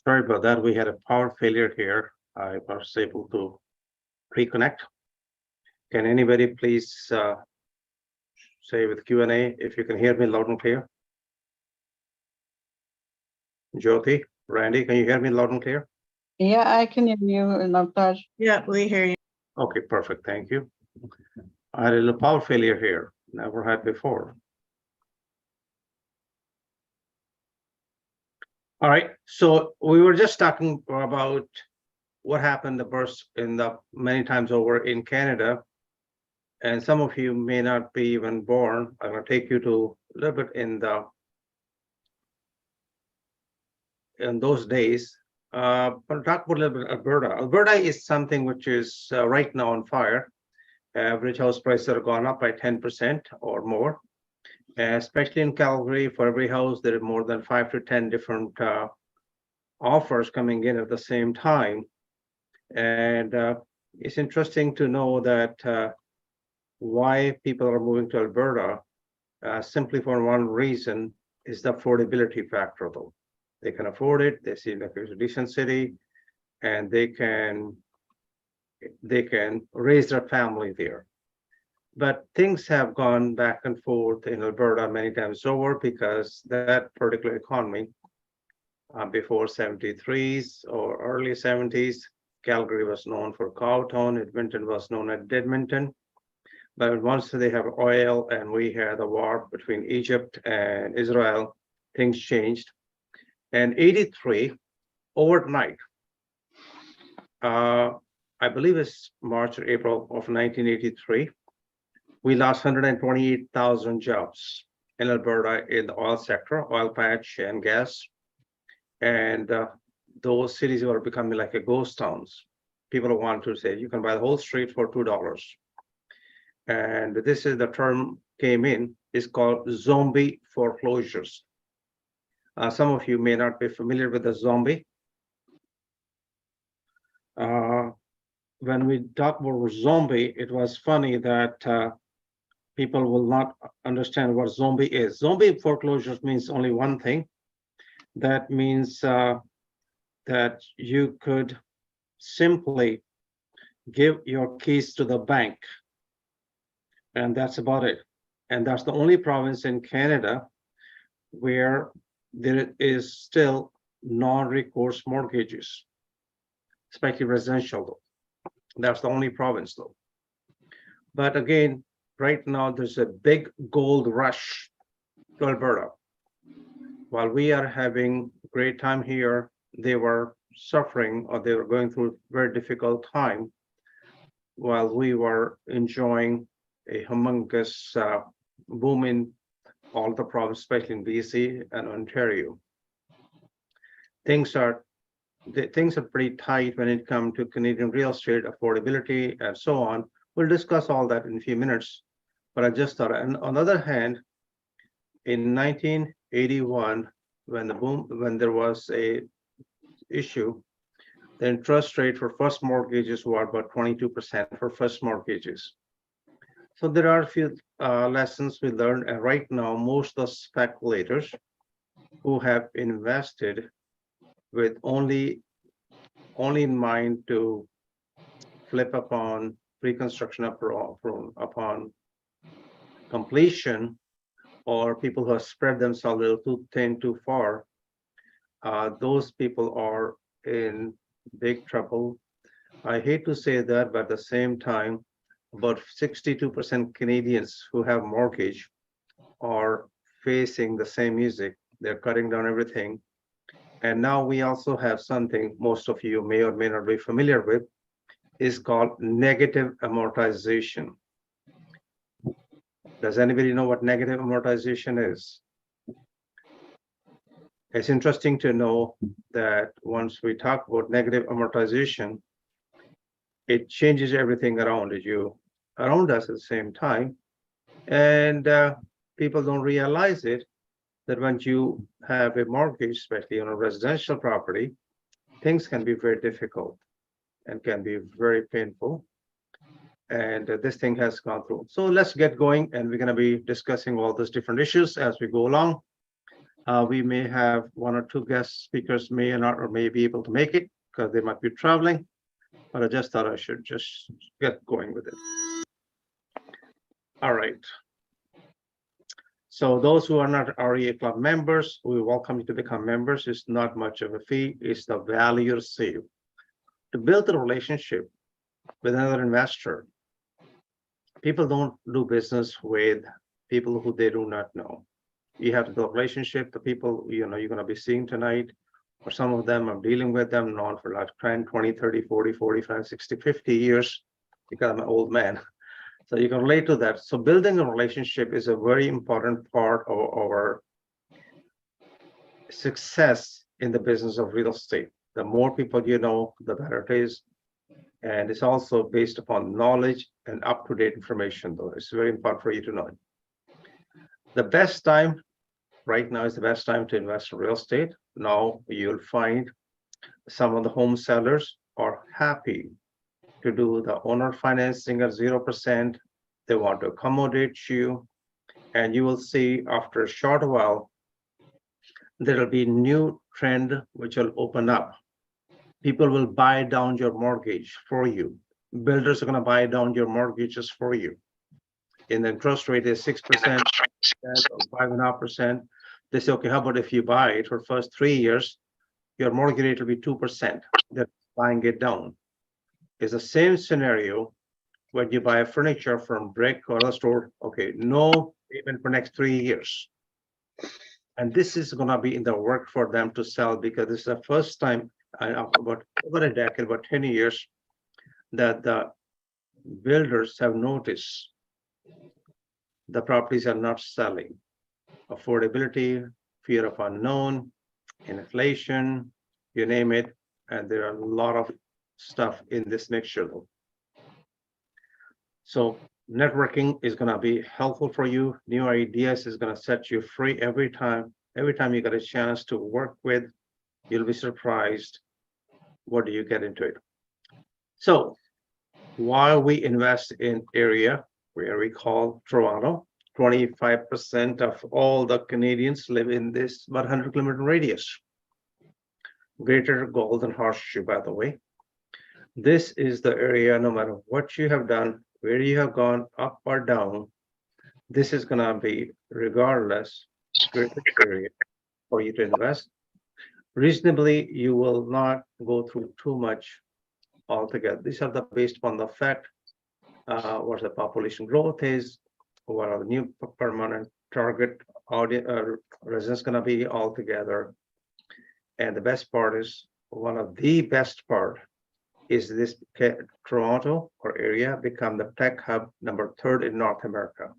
Sorry about that. We had a power failure here. I was able to reconnect. Can anybody please say with Q&A if you can hear me loud and clear? Jyoti, Randy, can you hear me loud and clear? Yeah, I can hear you, Navtaj. Yeah, we hear you. Okay, perfect. Thank you. I had a little power failure here. Never had before. All right. So we were just talking about what happened the burst in the many times over in Canada. And some of you may not be even born. I'm going to take you to a little bit in those days. But talk about a little bit Alberta. Alberta is something which is right now on fire. Average house prices have gone up by 10% or more. Especially in Calgary, for every house, there are more than 5 to 10 different offers coming in at the same time. And it's interesting to know that why people are moving to Alberta, simply for one reason, is the affordability factor, though. They can afford it, they see like it's a decent city, and they can raise their family there. But things have gone back and forth in Alberta many times over because that particular economy, before 73s or early 70s, Calgary was known for Cowtown, Edmonton was known as Deadmonton. But once they have oil and we had a war between Egypt and Israel, things changed. And 83, overnight, I believe it's March or April of 1983, we lost 128,000 jobs in Alberta in the oil sector, oil patch and gas. And those cities were becoming like a ghost towns. People want to say, you can buy the whole street for $2. And this is the term came in, is called zombie foreclosures. Some of you may not be familiar with the zombie. When we talk about zombie, it was funny that people will not understand what zombie is. Zombie foreclosures means only one thing. That means that you could simply give your keys to the bank, and that's about it. And that's the only province in Canada where there is still non-recourse mortgages, especially residential, though. That's the only province, though. But again, right now, there's a big gold rush to Alberta. While we are having a great time here, they were suffering or they were going through a very difficult time while we were enjoying a humongous boom in all the provinces, especially in BC and Ontario. Things are pretty tight when it comes to Canadian real estate, affordability, and so on. We'll discuss all that in a few minutes. But I just thought, and on the other hand, in 1981, when there was a issue, the interest rate for first mortgages were about 22% for first mortgages. So there are a few lessons we learned, and right now, most of the speculators who have invested with only in mind to flip upon pre-construction upon completion, or people who have spread themselves a little too thin, too far, those people are in big trouble. I hate to say that, but at the same time, about 62% Canadians who have mortgage are facing the same music. They're cutting down everything. And now we also have something most of you may or may not be familiar with, is called negative amortization. Does anybody know what negative amortization is? It's interesting to know that once we talk about negative amortization, it changes everything around us at the same time. And people don't realize it, that when you have a mortgage, especially on a residential property, things can be very difficult and can be very painful. And this thing has gone through. So let's get going, and we're going to be discussing all those different issues as we go along. We may have one or two guest speakers may or not, or may be able to make it because they might be traveling, but I just thought I should just get going with it. All right. So those who are not REA Club members, we welcome you to become members. It's not much of a fee. It's the value you receive. To build a relationship with another investor, people don't do business with people who they do not know. You have to build a relationship. The people you're going to be seeing tonight, or some of them I'm dealing with them known for like 10, 20, 30, 40, 45, 60, 50 years because I'm an old man. So you can relate to that. So building a relationship is a very important part of our success in the business of real estate. The more people you know, the better it is. And it's also based upon knowledge and up-to-date information, though. It's very important for you to know. The best time right now is the best time to invest in real estate. Now you'll find some of the home sellers are happy to do the owner financing at 0%. They want to accommodate you. And you will see after a short while, there will be new trend which will open up. People will buy down your mortgage for you. Builders are going to buy down your mortgages for you. And the interest rate is 6%, 5.5%. They say, okay, how about if you buy it for first 3 years, your mortgage rate will be 2%. They're buying it down. It's the same scenario when you buy a furniture from brick or other store. Okay, no payment for next 3 years. And this is going to be in the work for them to sell because this is the first time about over a decade, about 10 years, that the builders have noticed the properties are not selling. Affordability, fear of unknown, inflation, you name it, and there are a lot of stuff in this mixture though. So networking is going to be helpful for you. New ideas is going to set you free every time. Every time you get a chance to work with, you'll be surprised what do you get into it. So while we invest in area where we call Toronto, 25% of all the Canadians live in this 100-kilometer radius. Greater Golden Horseshoe, by the way. This is the area, no matter what you have done, where you have gone up or down, this is going to be regardless great area for you to invest. Reasonably, you will not go through too much altogether. These are based upon the fact what the population growth is, what are the new permanent target audience residents going to be altogether. And the best part is, one of the best part is this Toronto or area become the tech hub number 3rd in North America.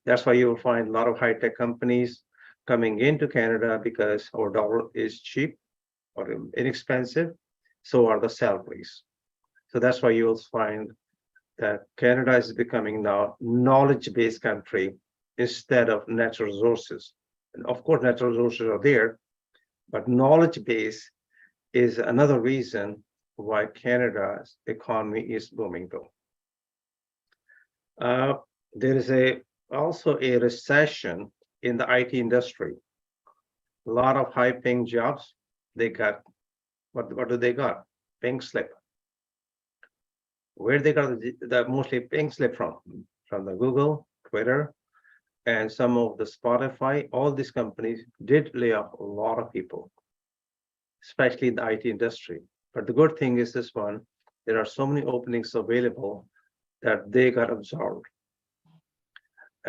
That's why you will find a lot of high-tech companies coming into Canada because our dollar is cheap or inexpensive, so are the salaries. So that's why you will find that Canada is becoming now knowledge-based country instead of natural resources. And of course, natural resources are there, but knowledge-based is another reason why Canada's economy is booming though. There is also a recession in the IT industry. A lot of high-paying jobs, they got, what do they got? Pink slip. Where they got the mostly pink slip from? From the Google, Twitter, and some of the Spotify. All these companies did lay off a lot of people, especially in the IT industry. But the good thing is this one, there are so many openings available that they got absorbed.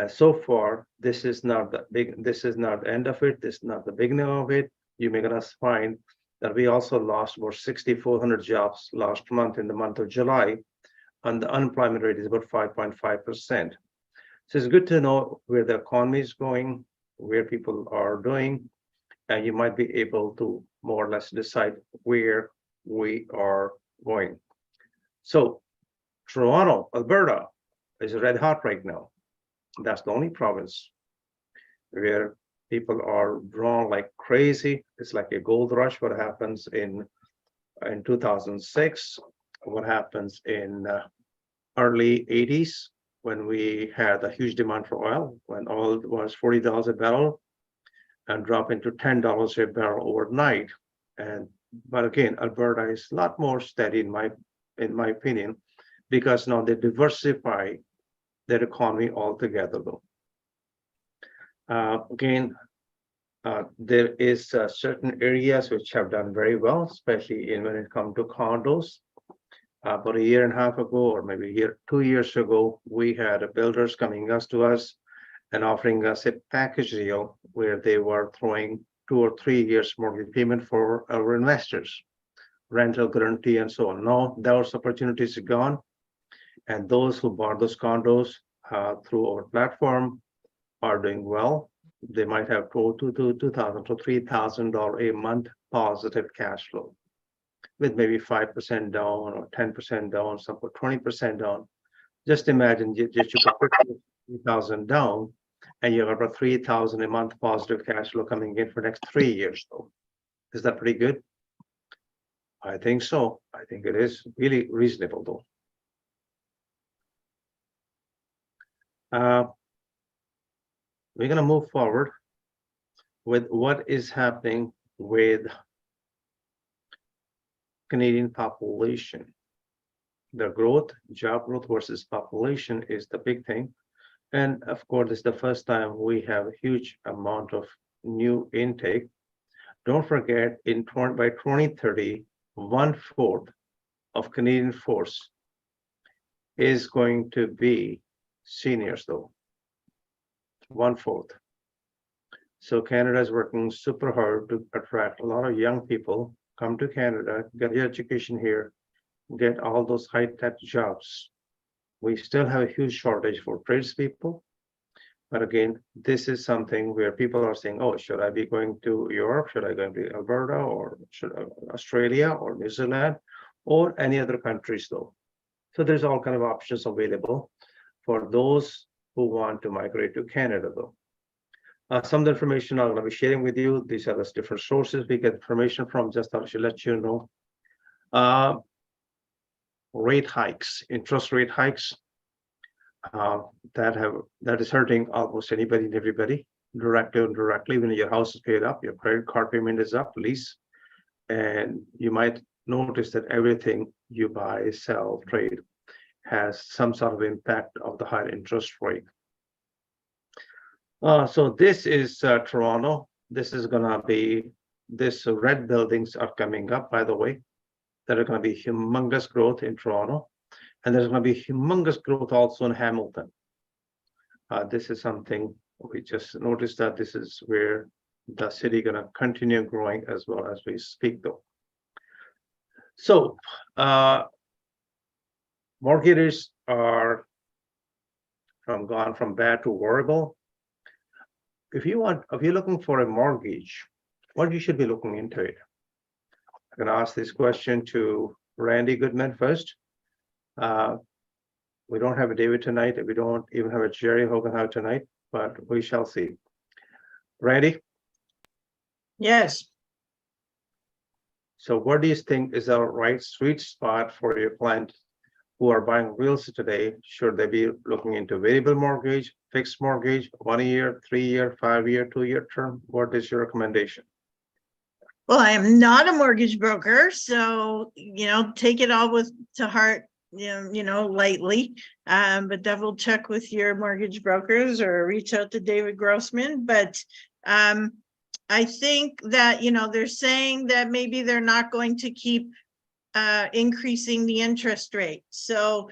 So far, this is not the end of it. This is not the beginning of it. You may gonna find that we also lost about 6,400 jobs last month in the month of July, and the unemployment rate is about 5.5%. So it's good to know where the economy is going, where people are doing, and you might be able to more or less decide where we are going. So Toronto, Alberta is red hot right now. That's the only province where people are drawn like crazy. It's like a gold rush. What happens in 2006, what happens in early 80s when we had a huge demand for oil, when oil was $40 a barrel. and drop into $10 a barrel overnight. But again, Alberta is a lot more steady in my opinion, because now they diversify their economy altogether though. Again, there is certain areas which have done very well, especially when it comes to condos. About a year and a half ago, or maybe 2 years ago, we had builders coming to us and offering us a package deal where they were throwing 2 or 3 years mortgage payment for our investors, rental guarantee, and so on. Now those opportunities are gone, and those who bought those condos through our platform are doing well. They might have $2,000 to $3,000 a month positive cash flow, with maybe 5% down or 10% down, some put 20% down. Just imagine you put 3,000 down, and you have about 3,000 a month positive cash flow coming in for the next 3 years. Though, is that pretty good? I think so. I think it is really reasonable, though. We're going to move forward with what is happening with Canadian population. The growth, job growth versus population is the big thing. And of course, it's the first time we have a huge amount of new intake. Don't forget, by 2030, 1/4 of Canadian force is going to be seniors, though. 1/4. So Canada is working super hard to attract a lot of young people, come to Canada, get your education here, get all those high-tech jobs. We still have a huge shortage for tradespeople. But again, this is something where people are saying, oh, should I be going to Europe? Should I go to Alberta, or should Australia or New Zealand or any other countries though? So there's all kind of options available for those who want to migrate to Canada though. Some of the information I'm going to be sharing with you, these are the different sources we get information from, just to let you know. Rate hikes, interest rate hikes, that is hurting almost anybody and everybody, directly or indirectly. When your house is paid up, your credit card payment is up, lease, and you might notice that everything you buy, sell, trade has some sort of impact of the higher interest rate. So this is Toronto. This is gonna be, this red buildings are coming up, by the way. There are going to be humongous growth in Toronto, and there's going to be humongous growth also in Hamilton. This is something we just noticed, that this is where the city going to continue growing as well as we speak though. So mortgages are gone from bad to horrible. If you're looking for a mortgage, what you should be looking into it. I'm going to ask this question to Randy Goodman first. We don't have a David tonight, and we don't even have a Jerry Hogenhout tonight, but we shall see. Randy? Yes. So what do you think is the right sweet spot for your client who are buying real estate today? Should they be looking into variable mortgage, fixed mortgage, 1 year, 3 year, 5 year, 2 year term? What is your recommendation? Well, I am not a mortgage broker, so, take it all to heart, lightly, but double check with your mortgage brokers or reach out to David Grossman. But I think that, they're saying that maybe they're not going to keep increasing the interest rate. So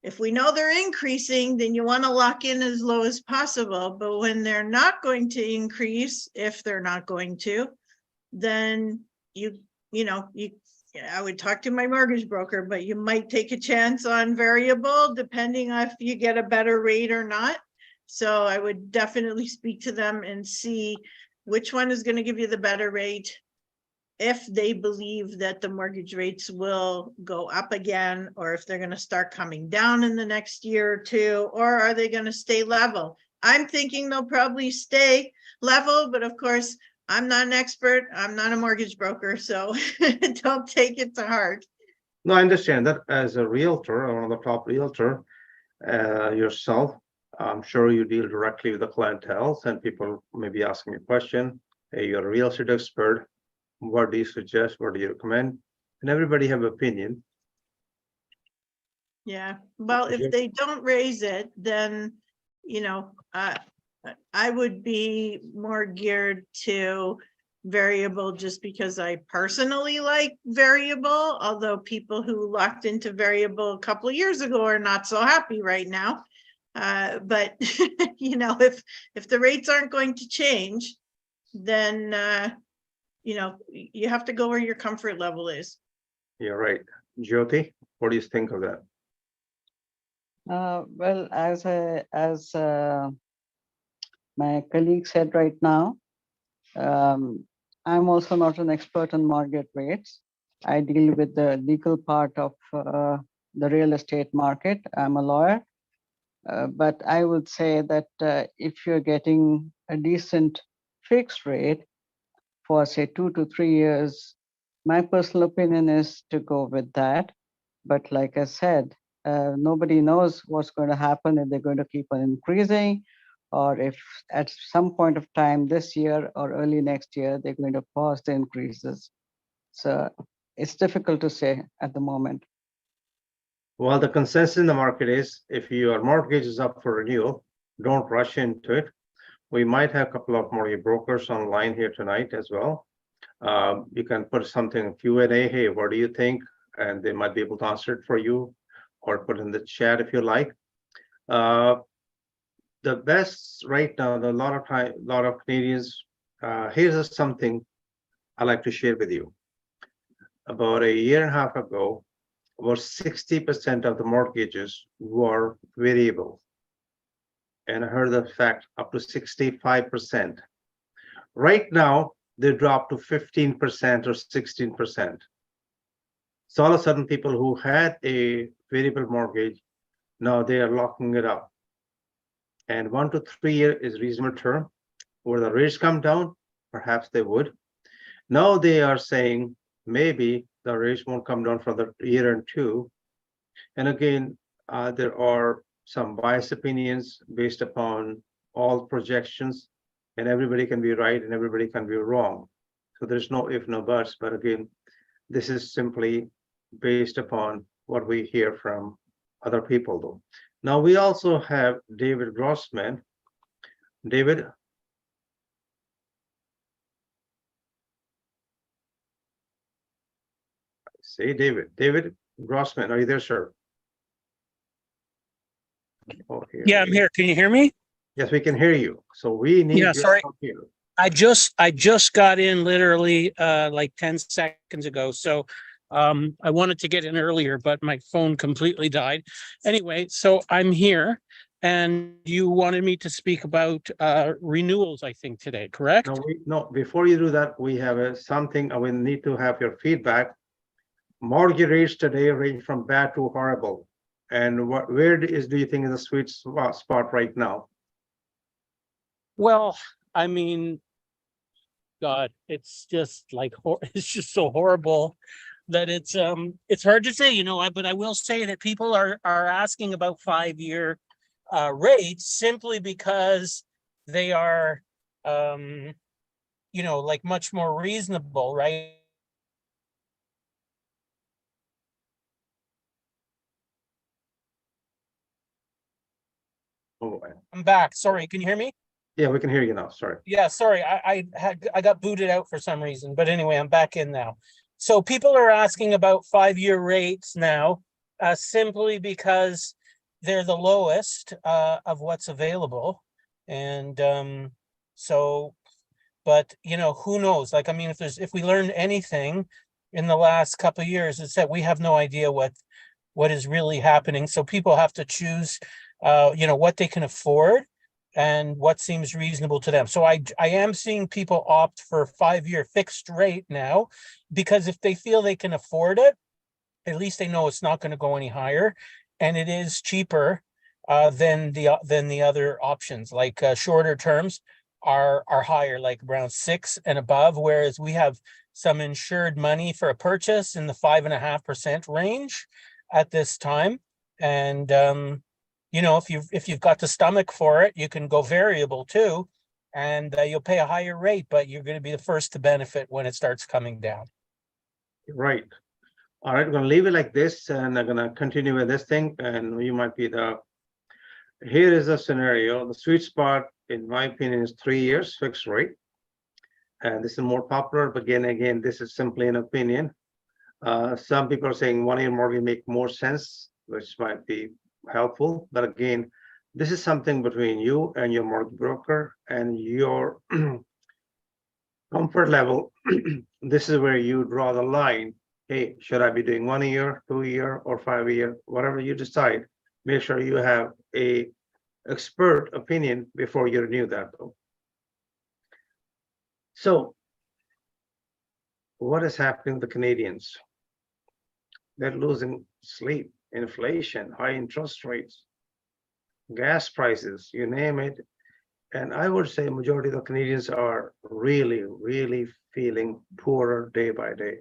if we know they're increasing, then you want to lock in as low as possible. But when they're not going to increase, if they're not going to, then I would talk to my mortgage broker, but you might take a chance on variable depending on if you get a better rate or not. So I would definitely speak to them and see which one is going to give you the better rate, if they believe that the mortgage rates will go up again, or if they're going to start coming down in the next year or two, or are they going to stay level? I'm thinking they'll probably stay level, but of course, I'm not an expert. I'm not a mortgage broker, so don't take it to heart. No, I understand that as a realtor, one of the top realtor yourself. I'm sure you deal directly with the clientele and people may be asking a question. Hey, you're a real estate expert. What do you suggest? What do you recommend? And everybody have opinion. Yeah, well, if Sure. they don't raise it, then, you know, I would be more geared to variable just because I personally like variable, although people who locked into variable a couple of years ago are not so happy right now. But you know, if the rates aren't going to change, then you know, you have to go where your comfort level is. You're right. Jyoti, what do you think of that? Well, as my colleague said right now, I'm also not an expert on mortgage rates. I deal with the legal part of the real estate market. I'm a lawyer. But I would say that if you're getting a decent fixed rate for say 2 to 3 years, my personal opinion is to go with that. But like I said, nobody knows what's going to happen, if they're going to keep on increasing, or if at some point of time this year or early next year, they're going to pause the increases. So it's difficult to say at the moment. Well, the consensus in the market is if your mortgage is up for renewal, don't rush into it. We might have a couple of mortgage brokers online here tonight as well. You can put something Q&A, hey, what do you think? And they might be able to answer it for you or put in the chat if you like. The best right now, a lot of Canadians, here's something I like to share with you. About a year and a half ago, about 60% of the mortgages were variable. And I heard the fact up to 65%. Right now, they dropped to 15% or 16%. So all of a sudden, people who had a variable mortgage, now they are locking it up. And 1 to 3 year is reasonable term. Where the rates come down, perhaps they would. Now they are saying maybe the rates won't come down for the year and two. And again, there are some biased opinions based upon all projections, and everybody can be right and everybody can be wrong. So there's no if, no buts. But again, this is simply based upon what we hear from other people, though. Now we also have David Grossman. David. Say David. David Grossman, are you there, sir? Oh, Yeah, I'm here. Can you hear me? Yes, we can hear you. So we need Yeah, your sorry. help here. I just got in literally like 10 seconds ago. So I wanted to get in earlier, but my phone completely died. Anyway, so I'm here and you wanted me to speak about renewals, I think, today, correct? No, before you do that, we have something, we need to have your feedback. Mortgage rates today range from bad to horrible. And where do you think is the sweet spot right now? Well, I mean, God, it's just like it's just so horrible that it's hard to say, but I will say that people are asking about 5-year rates simply because they are like much more reasonable, right? Oh, I'm back. Sorry, can you hear me? yeah, we can hear you now. Sorry. Yeah, sorry. I got booted out for some reason, but anyway, I'm back in now. So people are asking about 5-year rates now, simply because they're the lowest of what's available. And but who knows? Like, I mean, if we learned anything in the last couple of years, it's that we have no idea what is really happening. So people have to choose what they can afford and what seems reasonable to them. So I am seeing people opt for 5-year fixed rate now, because if they feel they can afford it, at least they know it's not going to go any higher, and it is cheaper than the other options. Like shorter terms are higher, like around 6 and above, whereas we have some insured money for a purchase in the 5.5% range at this time. And you know, if you've got the stomach for it, you can go variable too, and you'll pay a higher rate, but you're going to be the first to benefit when it starts coming down. Right. All right, we're gonna leave it like this, and I'm gonna continue with this thing, and you might be the. Here is a scenario. The sweet spot, in my opinion, is 3 years fixed rate. And this is more popular, but again, this is simply an opinion. Some people are saying 1 year mortgage make more sense, which might be helpful. But again, this is something between you and your mortgage broker and your comfort level. This is where you draw the line. Hey, should I be doing 1 year, 2 year, or 5 year, whatever you decide. Make sure you have a expert opinion before you renew that though. So what is happening to the Canadians? They're losing sleep, inflation, high interest rates, gas prices, you name it. And I would say majority of the Canadians are really feeling poorer day by day.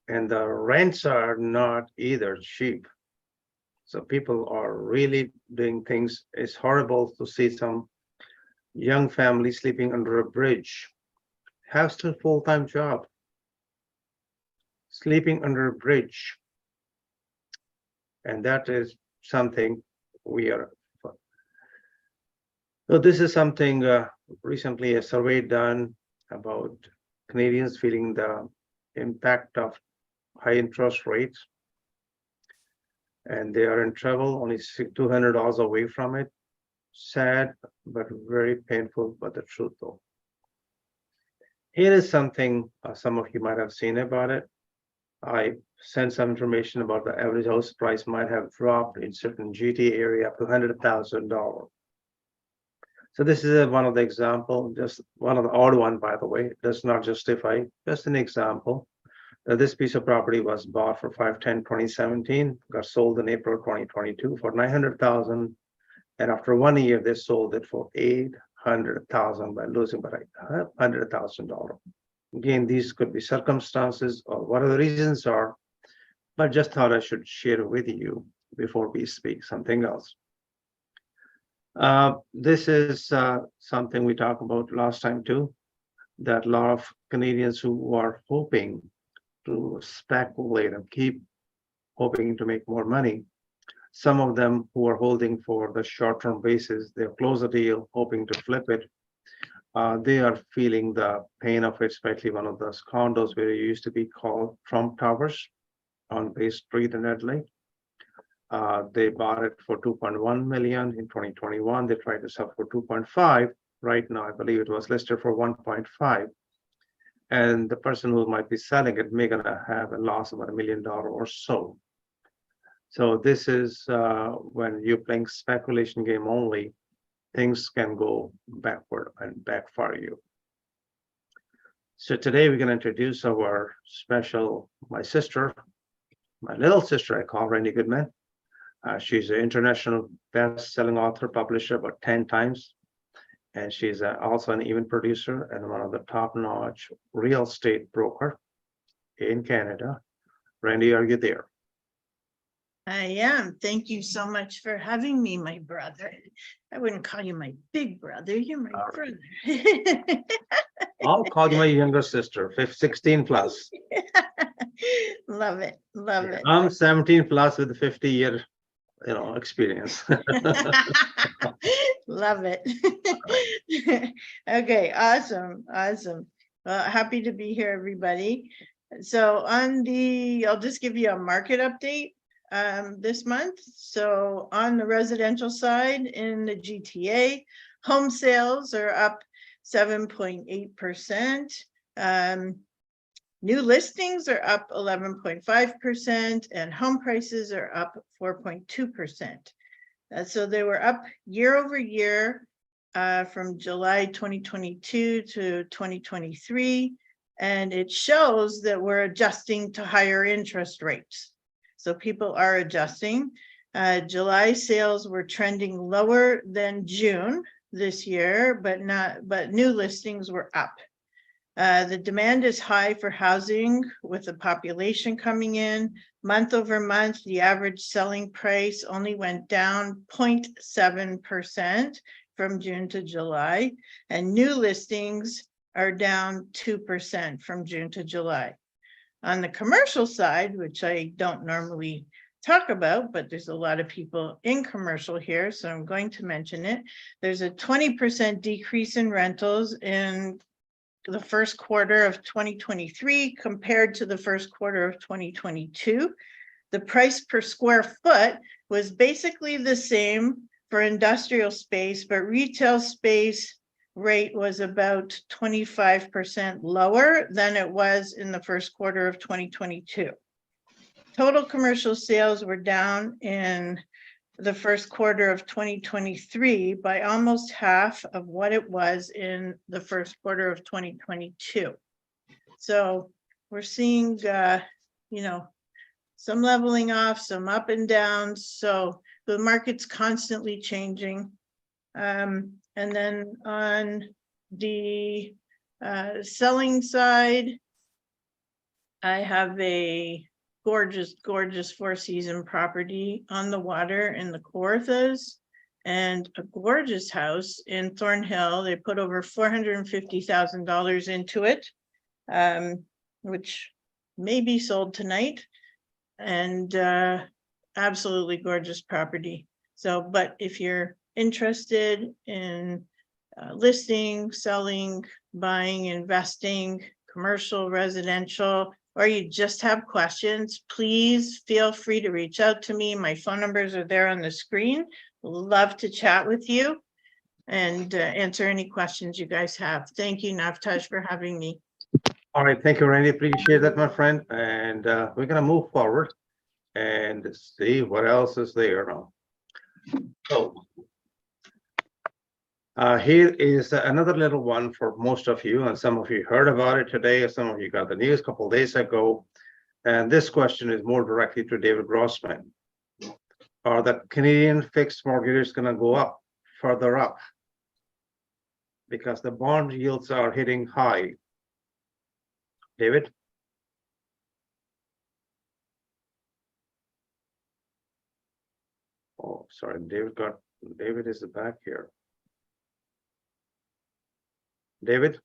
And the rents are not either cheap. So people are really doing things. It's horrible to see some young family sleeping under a bridge, have still full-time job, sleeping under a bridge. And that is something we are. So this is something recently a survey done about Canadians feeling the impact of high interest rates. And they are in trouble, only $200 away from it. Sad, but very painful, but the truth though. Here is something some of you might have seen about it. I sent some information about the average house price might have dropped in certain GTA area up to $100,000. So this is one of the example, just one of the odd one, by the way, does not justify, just an example. This piece of property was bought for $510,2017, got sold in April 2022 for $900,000, and after 1 year they sold it for $800,000 by losing by $100,000. Again, these could be circumstances or what the reasons are, but just thought I should share with you before we speak something else. This is something we talked about last time too, that a lot of Canadians who are hoping to speculate and keep hoping to make more money. Some of them who are holding for the short-term basis, they'll close a deal, hoping to flip it. They are feeling the pain of it, especially one of those condos where it used to be called Trump Towers on Bay Street in Adelaide. They bought it for $2.1 million in 2021. They tried to sell for 2.5. Right now, I believe it was listed for 1.5. And the person who might be selling it may gonna have a loss of about $1 million or so. So this is when you're playing speculation game only, things can go backward and backfire you. So today we're gonna introduce our special, my sister, my little sister, I call Randy Goodman. She's an international best-selling author, publisher about 10 times. And she's also an event producer and one of the top-notch real estate broker in Canada. Randy, are you there? I am. Thank you so much for having me, my brother. I wouldn't call you my big brother. You're my All brother. I'll call you my younger sister, 16 plus. Love it. Love it. I'm 17 plus with 50-year, experience. Love it. Okay, awesome. Well, happy to be here, everybody. So I'll just give you a market update this month. So on the residential side in the GTA, home sales are up 7.8%. New listings are up 11.5% and home prices are up 4.2%. So they were up year over year from July 2022 to 2023. And it shows that we're adjusting to higher interest rates. So people are adjusting. July sales were trending lower than June this year, but new listings were up. The demand is high for housing with the population coming in. Month over month, the average selling price only went down 0.7% from June to July, and new listings are down 2% from June to July. On the commercial side, which I don't normally talk about, but there's a lot of people in commercial here, so I'm going to mention it. There's a 20% decrease in rentals in the first quarter of 2023 compared to the first quarter of 2022. The price per square foot was basically the same for industrial space, but retail space rate was about 25% lower than it was in the first quarter of 2022. Total commercial sales were down in the first quarter of 2023 by almost half of what it was in the first quarter of 2022. So we're seeing, you know, some leveling off, some up and down. So the market's constantly changing. And then on the selling side, I have a gorgeous four-season property on the water in the Kawarthas and a gorgeous house in Thornhill. They put over $450,000 into it, which may be sold tonight, and absolutely gorgeous property. So, but if you're interested in listing, selling, buying, investing, commercial, residential, or you just have questions, please feel free to reach out to me. My phone numbers are there on the screen. Love to chat with you and answer any questions you guys have. Thank you, Navtaj, for having me. All right, thank you, Randy. Appreciate that, my friend. And we're gonna move forward and see what else is there now. So here is another little one for most of you, and some of you heard about it today, or some of you got the news a couple of days ago. And this question is more directly to David Grossman. Are the Canadian fixed mortgages going to go up, further up? Because the bond yields are hitting high. David? Oh, sorry, David is back here. David?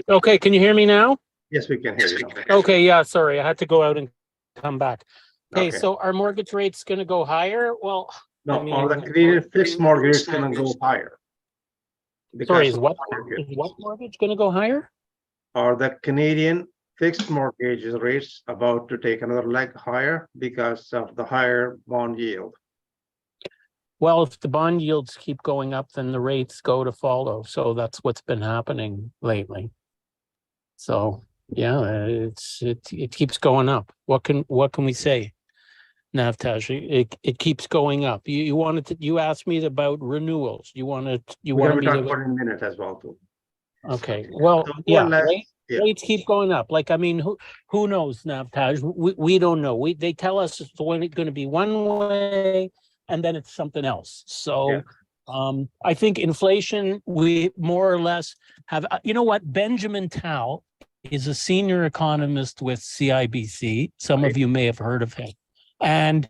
Okay, can you hear me now? Yes, we can hear you now. Okay, yeah, sorry, I had to go out and come back. Okay, Okay. so our mortgage rate's gonna go higher? Well, No, I mean, are the Canadian fixed mortgage is going to go higher? sorry, Because is what mortgage gonna go higher? are the Canadian fixed mortgage rates about to take another leg higher because of the higher bond yield? Well, if the bond yields keep going up, then the rates go to follow. So that's what's been happening lately. So yeah, it keeps going up. What can we say, Navtaj? It keeps going up. You asked me about renewals. You wanted We're me going to to. talk about it in a minute as well too. Okay, well, So more or yeah, less, yeah. rates keep going up. Like, I mean, who knows, Navtaj? We don't know. They tell us it's going to be one way, and then it's something else. So, I think inflation, we more or less have. You know what? Benjamin Tal is a senior economist with CIBC. Some of you may have heard of him, and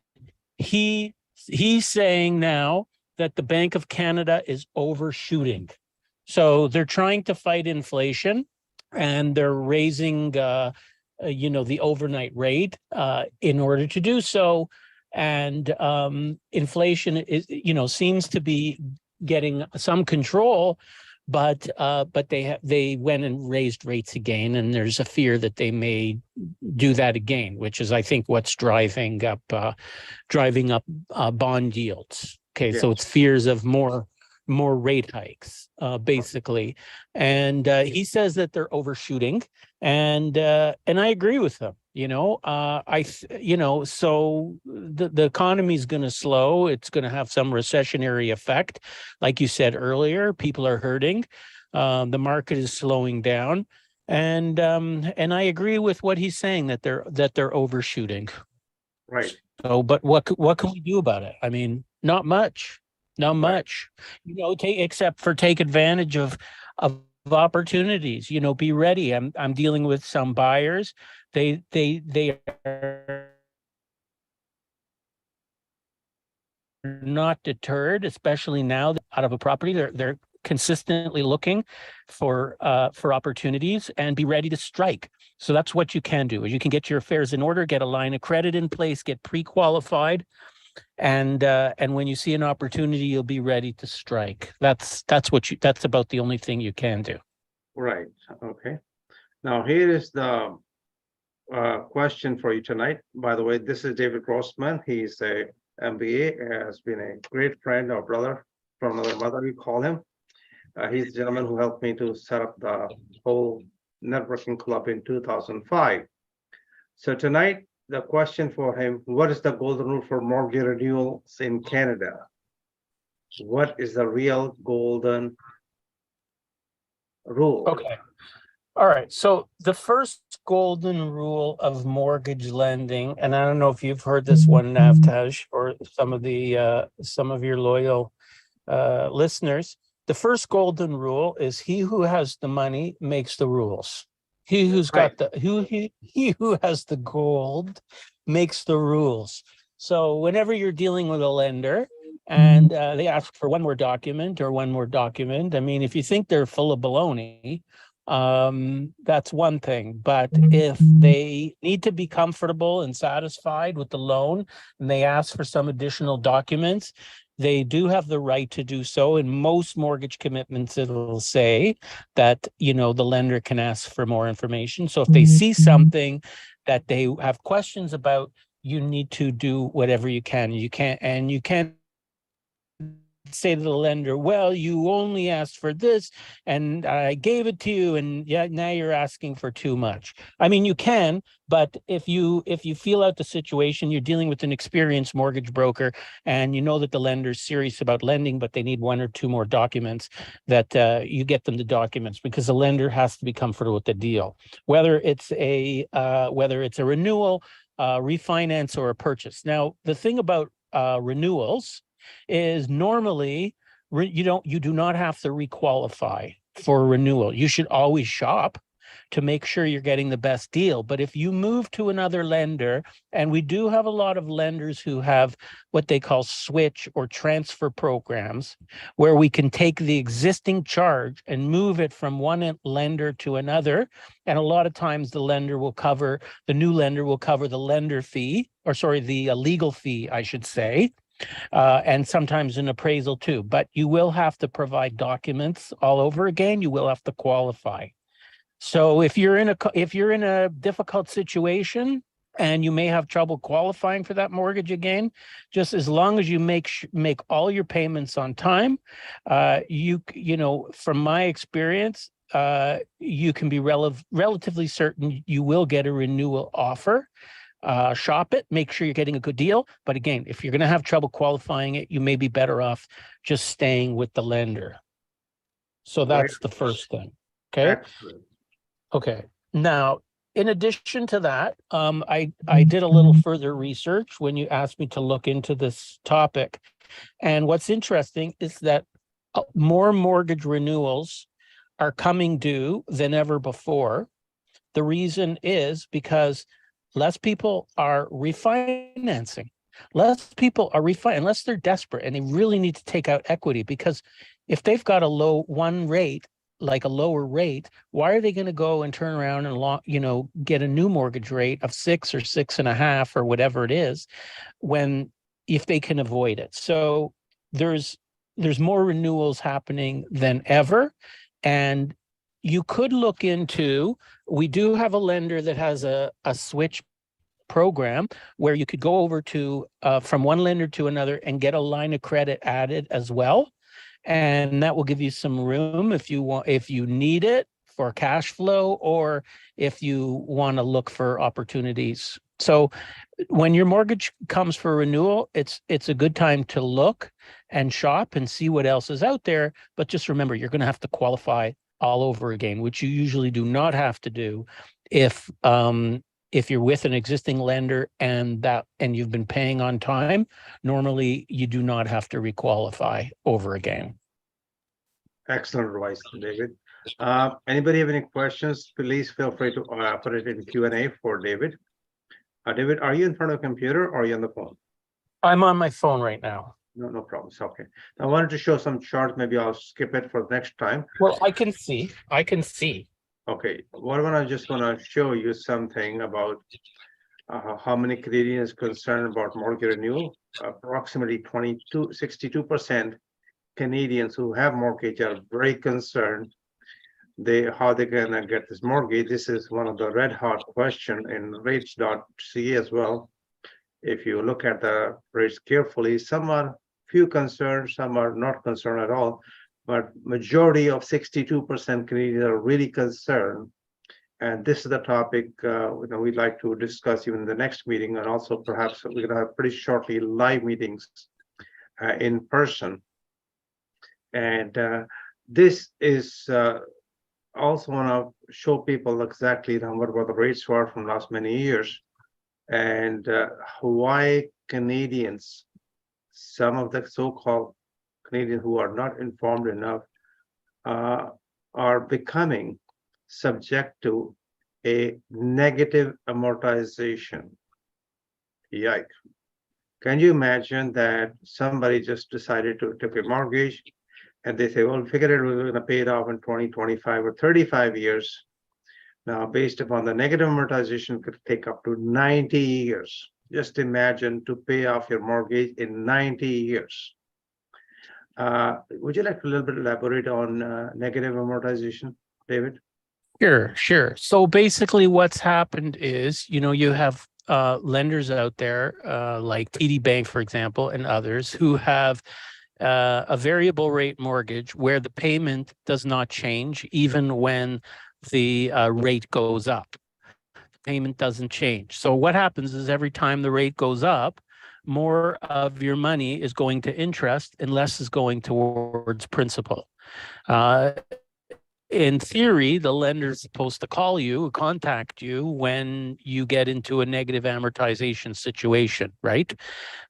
he's saying now that the Bank of Canada is overshooting. So they're trying to fight inflation, and they're raising, the overnight rate in order to do so. And inflation is, seems to be getting some control, but they went and raised rates again, and there's a fear that they may do that again, which is, I think, what's driving up bond yields. Okay, so it's fears of more rate hikes, basically. And he says that they're overshooting, and I agree with him. So the economy is going to slow. It's going to have some recessionary effect. Like you said earlier, people are hurting. The market is slowing down. And I agree with what he's saying, that they're overshooting. Right. So, but what can we do about it? I mean, not much. not much, except for take advantage of opportunities, be ready. I'm dealing with some buyers. They are not deterred, especially now out of a property. They're consistently looking for opportunities and be ready to strike. So that's what you can do, is you can get your affairs in order, get a line of credit in place, get pre-qualified, and when you see an opportunity, you'll be ready to strike. That's about the only thing you can do. Right, okay. Now here is the question for you tonight. By the way, this is David Grossman. He's a MBA, has been a great friend or brother from another mother, we call him. He's the gentleman who helped me to set up the whole networking club in 2005. So tonight, the question for him, what is the golden rule for mortgage renewals in Canada? What is the real golden rule? Okay. All right. So the first golden rule of mortgage lending, and I don't know if you've heard this one, Navtaj, or some of your loyal listeners. The first golden rule is he who has the money makes the rules. He who's got he who has the gold makes the rules. So whenever you're dealing with a lender and they ask for one more document, I mean, if you think they're full of baloney, that's one thing. But if they need to be comfortable and satisfied with the loan and they ask for some additional documents, they do have the right to do so. In most mortgage commitments, it'll say that, the lender can ask for more information. So if they see something that they have questions about, you need to do whatever you can. You can't say to the lender, well, you only asked for this and I gave it to you, and now you're asking for too much. I mean, you can, but if you feel out the situation, you're dealing with an experienced mortgage broker and you know that the lender's serious about lending, but they need one or two more documents, that you get them the documents, because the lender has to be comfortable with the deal, whether it's a renewal, refinance, or a purchase. Now, the thing about renewals is normally you do not have to requalify for renewal. You should always shop to make sure you're getting the best deal. But if you move to another lender, and we do have a lot of lenders who have what they call switch or transfer programs, where we can take the existing charge and move it from one lender to another. And a lot of times the new lender will cover the lender fee, or sorry, the legal fee, I should say. And sometimes an appraisal too, but you will have to provide documents all over again. You will have to qualify. So if you're in a difficult situation and you may have trouble qualifying for that mortgage again, just as long as you make all your payments on time, from my experience, you can be relatively certain you will get a renewal offer. Shop it, make sure you're getting a good deal. But again, if you're going to have trouble qualifying it, you may be better off just staying with the lender. So that's the first thing. Okay. Excellent. Okay. Now, in addition to that, I did a little further research when you asked me to look into this topic. And what's interesting is that more mortgage renewals are coming due than ever before. The reason is because less people are refinancing. Less people are unless they're desperate and they really need to take out equity, because if they've got a lower rate, why are they going to go and turn around and get a new mortgage rate of 6 or 6.5 or whatever it is, if they can avoid it? So there's more renewals happening than ever, and you could look into. We do have a lender that has a switch program where you could go over to from one lender to another and get a line of credit added as well. And that will give you some room if you need it for cash flow, or if you want to look for opportunities. So when your mortgage comes for renewal, it's a good time to look and shop and see what else is out there. But just remember, you're going to have to qualify all over again, which you usually do not have to do if if you're with an existing lender and you've been paying on time, normally you do not have to requalify over again. Excellent advice, David. Anybody have any questions? Please feel free to put it in Q&A for David. David, are you in front of a computer or are you on the phone? I'm on my phone right now. No problems. Okay. I wanted to show some charts. Maybe I'll skip it for next time. Well, I can see. Okay. What I just want to show you something about how many Canadians concerned about mortgage renewal. Approximately 62% Canadians who have mortgage are very concerned how they're gonna get this mortgage. This is one of the red hot question in rates.ca as well. If you look at the rates carefully, some are few concerned, some are not concerned at all, but majority of 62% Canadians are really concerned. And this is the topic we'd like to discuss even in the next meeting, and also perhaps we're gonna have pretty shortly live meetings in person. And this is also want to show people exactly what the rates were from last many years, and why Canadians, some of the so-called Canadians who are not informed enough, are becoming subject to a negative amortization. Yikes. Can you imagine that somebody just decided to take a mortgage and they say, well, figure it, we're going to pay it off in 20, 25, or 35 years. Now, based upon the negative amortization, could take up to 90 years. Just imagine to pay off your mortgage in 90 years. Would you like to a little bit elaborate on negative amortization, David? Sure. So basically what's happened is, you have lenders out there like TD Bank, for example, and others who have a variable rate mortgage where the payment does not change even when the rate goes up. The payment doesn't change. So what happens is every time the rate goes up, more of your money is going to interest and less is going towards principal. In theory, the lender is supposed to contact you when you get into a negative amortization situation, right?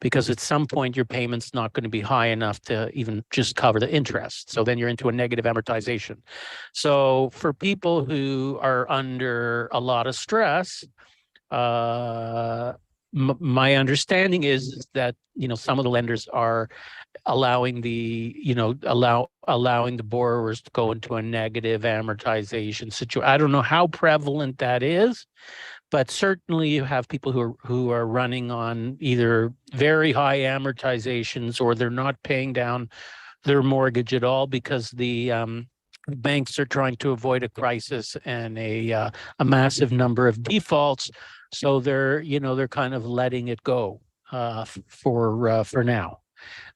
Because at some point your payment's not going to be high enough to even just cover the interest. So then you're into a negative amortization. So for people who are under a lot of stress, my understanding is that, some of the lenders are allowing allowing the borrowers to go into a negative amortization situation. I don't know how prevalent that is, but certainly you have people who are running on either very high amortizations or they're not paying down their mortgage at all because the banks are trying to avoid a crisis and a massive number of defaults. So they're kind of letting it go for now.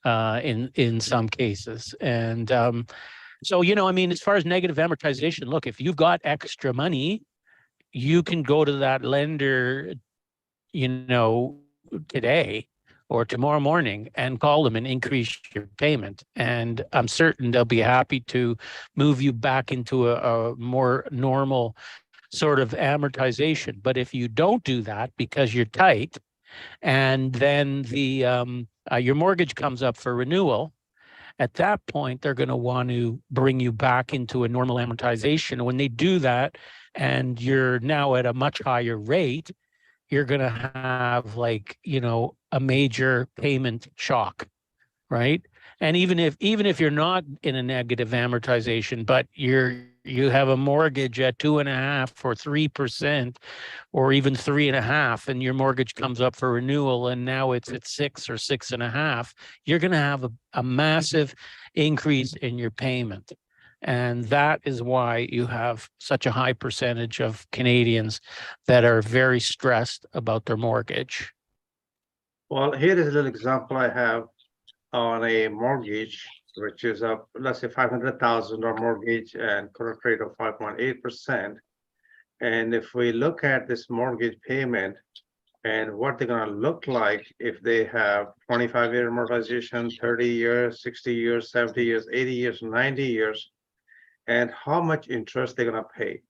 In some cases. And so, as far as negative amortization, look, if you've got extra money, you can go to that lender, today or tomorrow morning and call them and increase your payment. And I'm certain they'll be happy to move you back into a more normal sort of amortization. But if you don't do that because you're tight, and then your mortgage comes up for renewal, at that point, they're going to want to bring you back into a normal amortization. When they do that, and you're now at a much higher rate, you're going to have a major payment shock, right? And even if you're not in a negative amortization, but you have a mortgage at 2.5% or 3%, or even 3.5%, and your mortgage comes up for renewal, and now it's at 6 or 6.5%, you're going to have a massive increase in your payment. And that is why you have such a high percentage of Canadians that are very stressed about their mortgage. Well, here is a little example I have on a mortgage, which is let's say $500,000 mortgage and current rate of 5.8%. And if we look at this mortgage payment and what they're going to look like if they have 25-year amortization, 30 years, 60 years, 70 years, 80 years, 90 years, and how much interest they're going to pay.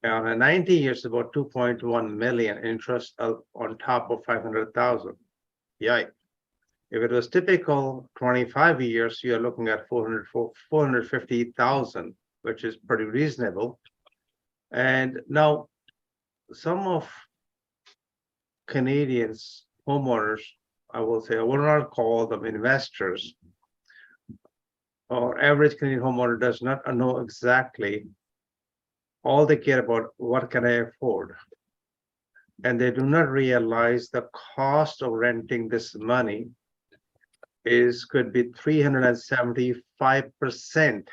On a 90 years, about 2.1 million interest on top of 500,000. Yikes. If it was typical 25 years, you're looking at 450,000, which is pretty reasonable. And now some of Canadians, homeowners, I will say, I will not call them investors, or average Canadian homeowner does not know exactly. All they care about, what can I afford? And they do not realize the cost of renting this money could be 375%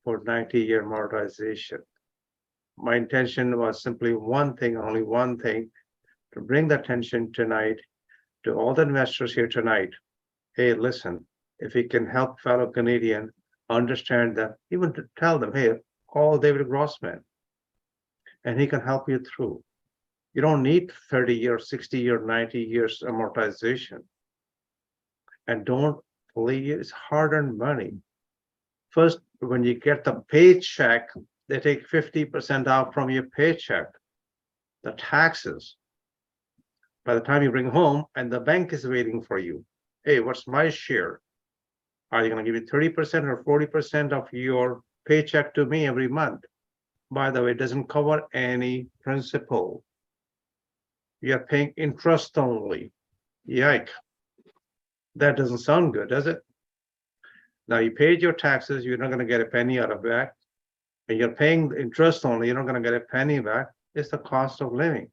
for 90-year amortization. My intention was simply one thing, only one thing, to bring the attention tonight to all the investors here tonight. Hey, listen, if we can help fellow Canadian understand that, even to tell them, hey, call David Grossman and he can help you through. You don't need 30 years, 60 years, 90 years amortization. And don't believe it's hard-earned money. First, when you get the paycheck, they take 50% out from your paycheck, the taxes. By the time you bring home, and the bank is waiting for you. Hey, what's my share? Are you going to give me 30% or 40% of your paycheck to me every month? By the way, it doesn't cover any principal. You're paying interest only. Yike. That doesn't sound good, does it? Now you paid your taxes, you're not going to get a penny out of that. And you're paying interest only, you're not going to get a penny back. It's the cost of living.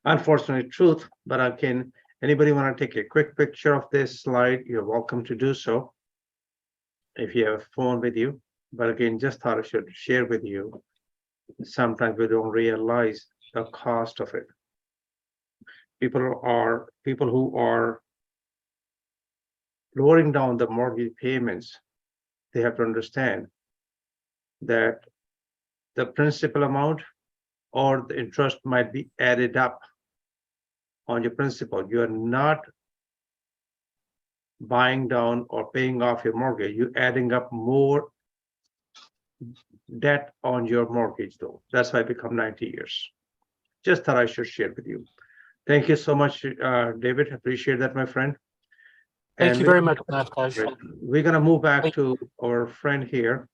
Unfortunately, truth, but again, anybody want to take a quick picture of this slide, you're welcome to do so if you have a phone with you. But again, just thought I should share with you. Sometimes we don't realize the cost of it. People who are lowering down the mortgage payments, they have to understand that the principal amount or the interest might be added up on your principal. You are not buying down or paying off your mortgage. You're adding up more debt on your mortgage, though. That's why it become 90 years. Just thought I should share with you. Thank you so much, David. Appreciate that, my friend. Thank And you very much, Navtaj. we're going to move back to our friend here.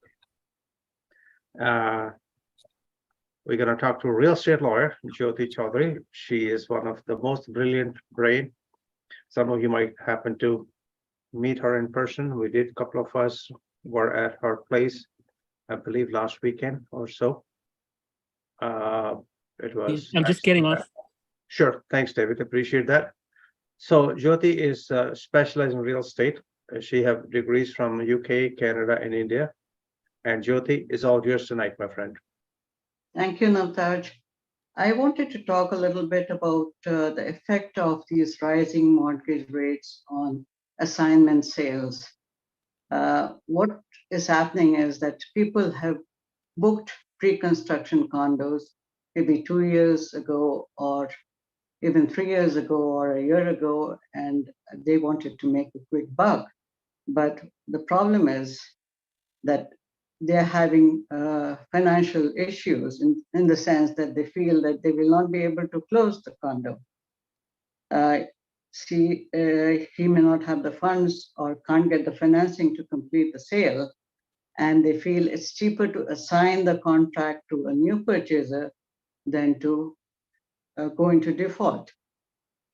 We're going to talk to a real estate lawyer, Jyoti Chaudhary. She is one of the most brilliant brain. Some of you might happen to meet her in person. We did, a couple of us were at her place, I believe last weekend or so. It was. I'm just getting off. Sure. Thanks, David. Appreciate that. So Jyoti is specialized in real estate. She have degrees from UK, Canada, and India. And Jyoti is all yours tonight, my friend. Thank you, Navtaj. I wanted to talk a little bit about the effect of these rising mortgage rates on assignment sales. What is happening is that people have booked pre-construction condos maybe 2 years ago or even 3 years ago or a year ago, and they wanted to make a quick buck. But the problem is that they're having financial issues in the sense that they feel that they will not be able to close the condo. He may not have the funds or can't get the financing to complete the sale, and they feel it's cheaper to assign the contract to a new purchaser than to go into default.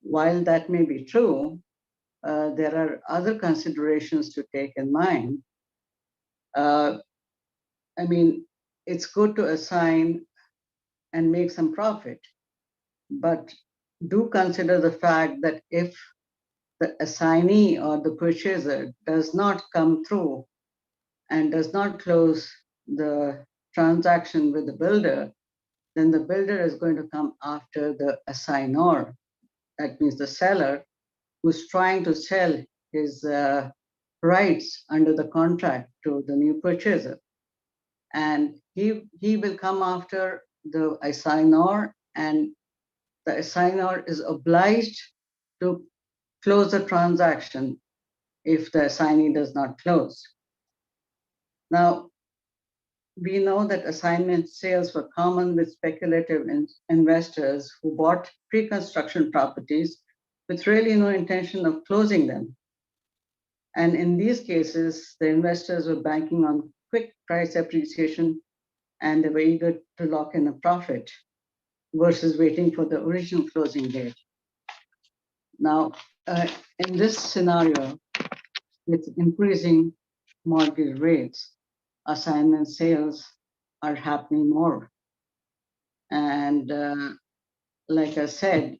While that may be true, there are other considerations to take in mind. I mean, it's good to assign and make some profit, but do consider the fact that if the assignee or the purchaser does not come through and does not close the transaction with the builder, then the builder is going to come after the assignor. That means the seller who's trying to sell his rights under the contract to the new purchaser. And he will come after the assignor, and the assignor is obliged to close the transaction if the assignee does not close. Now, we know that assignment sales were common with speculative investors who bought pre-construction properties with really no intention of closing them. And in these cases, the investors were banking on quick price appreciation and they were eager to lock in a profit versus waiting for the original closing date. Now, in this scenario, with increasing mortgage rates, assignment sales are happening more. And like I said,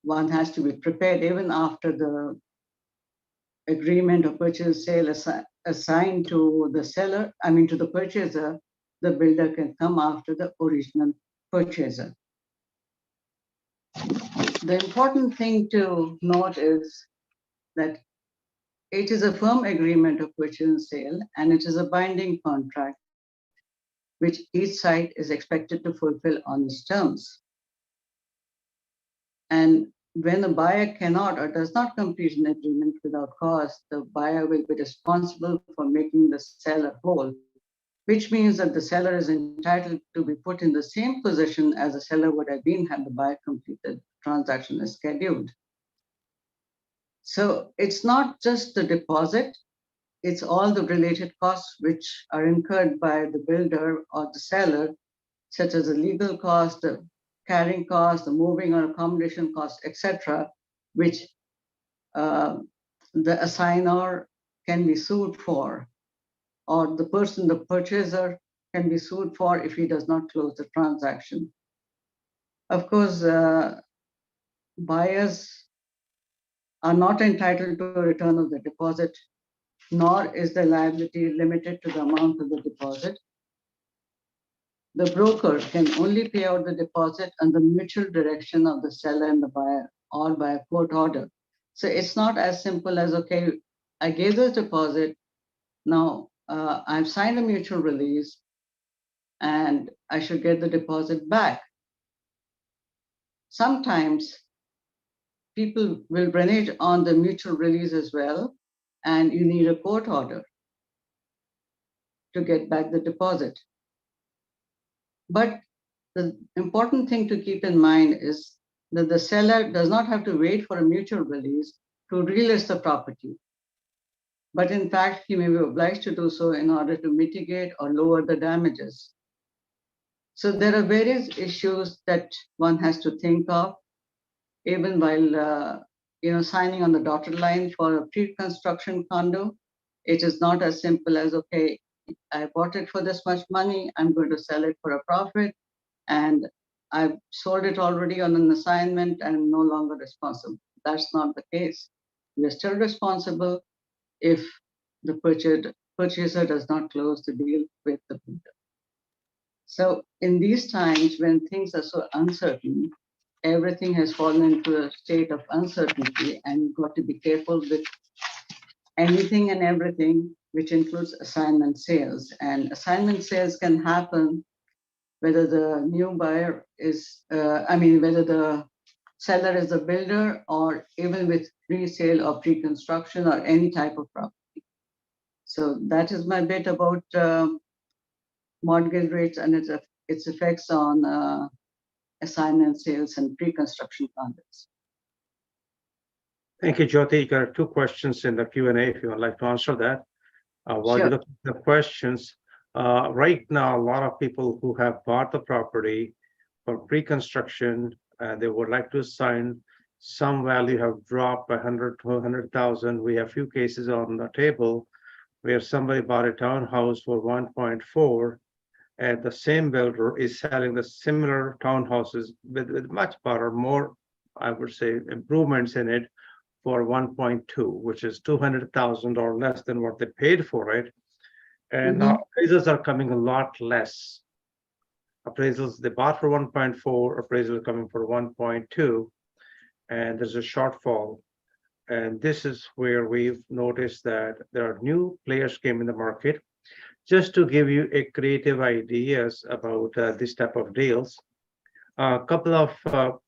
one has to be prepared even after the agreement of purchase sale assigned to the seller, to the purchaser, the builder can come after the original purchaser. The important thing to note is that it is a firm agreement of purchase and sale, and it is a binding contract which each side is expected to fulfill on its terms. And when a buyer cannot or does not complete an agreement without cause, the buyer will be responsible for making the seller whole, which means that the seller is entitled to be put in the same position as the seller would have been had the buyer completed the transaction as scheduled. So it's not just the deposit, it's all the related costs which are incurred by the builder or the seller, such as the legal cost, the carrying cost, the moving or accommodation cost, etc., which the assignor can be sued for, or the person, the purchaser, can be sued for if he does not close the transaction. Of course, buyers are not entitled to a return of the deposit, nor is the liability limited to the amount of the deposit. The broker can only pay out the deposit under mutual direction of the seller and the buyer, or by a court order. So it's not as simple as, okay, I gave this deposit, now I've signed a mutual release, and I should get the deposit back. Sometimes people will renege on the mutual release as well, and you need a court order to get back the deposit. But the important thing to keep in mind is that the seller does not have to wait for a mutual release to relist the property. But in fact, he may be obliged to do so in order to mitigate or lower the damages. So there are various issues that one has to think of, even while signing on the dotted line for a pre-construction condo. It is not as simple as, okay, I bought it for this much money, I'm going to sell it for a profit, and I've sold it already on an assignment and I'm no longer responsible. That's not the case. We're still responsible if the purchaser does not close the deal with the builder. So in these times when things are so uncertain, everything has fallen into a state of uncertainty, and you've got to be careful with anything and everything, which includes assignment sales. And assignment sales can happen whether the new buyer is, whether the seller is a builder, or even with resale or pre-construction or any type of property. So that is my bit about mortgage rates and its effects on assignment sales and pre-construction condos. Thank you, Jyoti. You got 2 questions in the Q&A if you would like to answer that. While Sure. you look at the questions, right now, a lot of people who have bought the property for pre-construction, they would like to assign, some value have dropped by 100 to 100,000. We have few cases on the table where somebody bought a townhouse for 1.4, and the same builder is selling the similar townhouses with much better, more, I would say, improvements in it for 1.2, which is 200,000 or less than what they paid for it. And now appraisals are coming a lot less. Appraisals they bought for 1.4, appraisals coming for 1.2, and there's a shortfall. And this is where we've noticed that there are new players came in the market. Just to give you a creative ideas about this type of deals, a couple of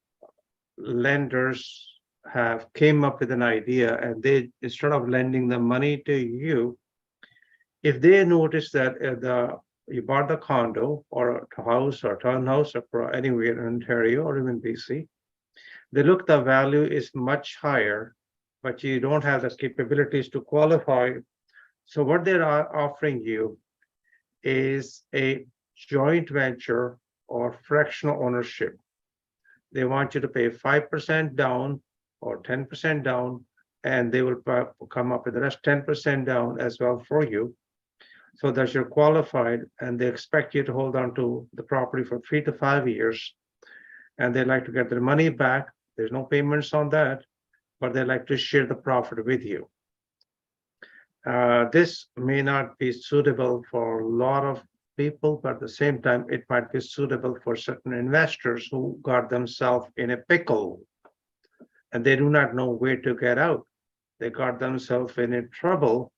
lenders have came up with an idea, and they, instead of lending the money to you, if they notice that the you bought the condo or a house or townhouse or anywhere in Ontario or even BC, they look the value is much higher, but you don't have the capabilities to qualify. So what they are offering you is a joint venture or fractional ownership. They want you to pay 5% down or 10% down, and they will come up with the rest 10% down as well for you, so that you're qualified, and they expect you to hold on to the property for 3 to 5 years, and they like to get their money back. There's no payments on that, but they like to share the profit with you. This may not be suitable for a lot of people, but at the same time, it might be suitable for certain investors who got themselves in a pickle and they do not know where to get out. They got themselves in a trouble,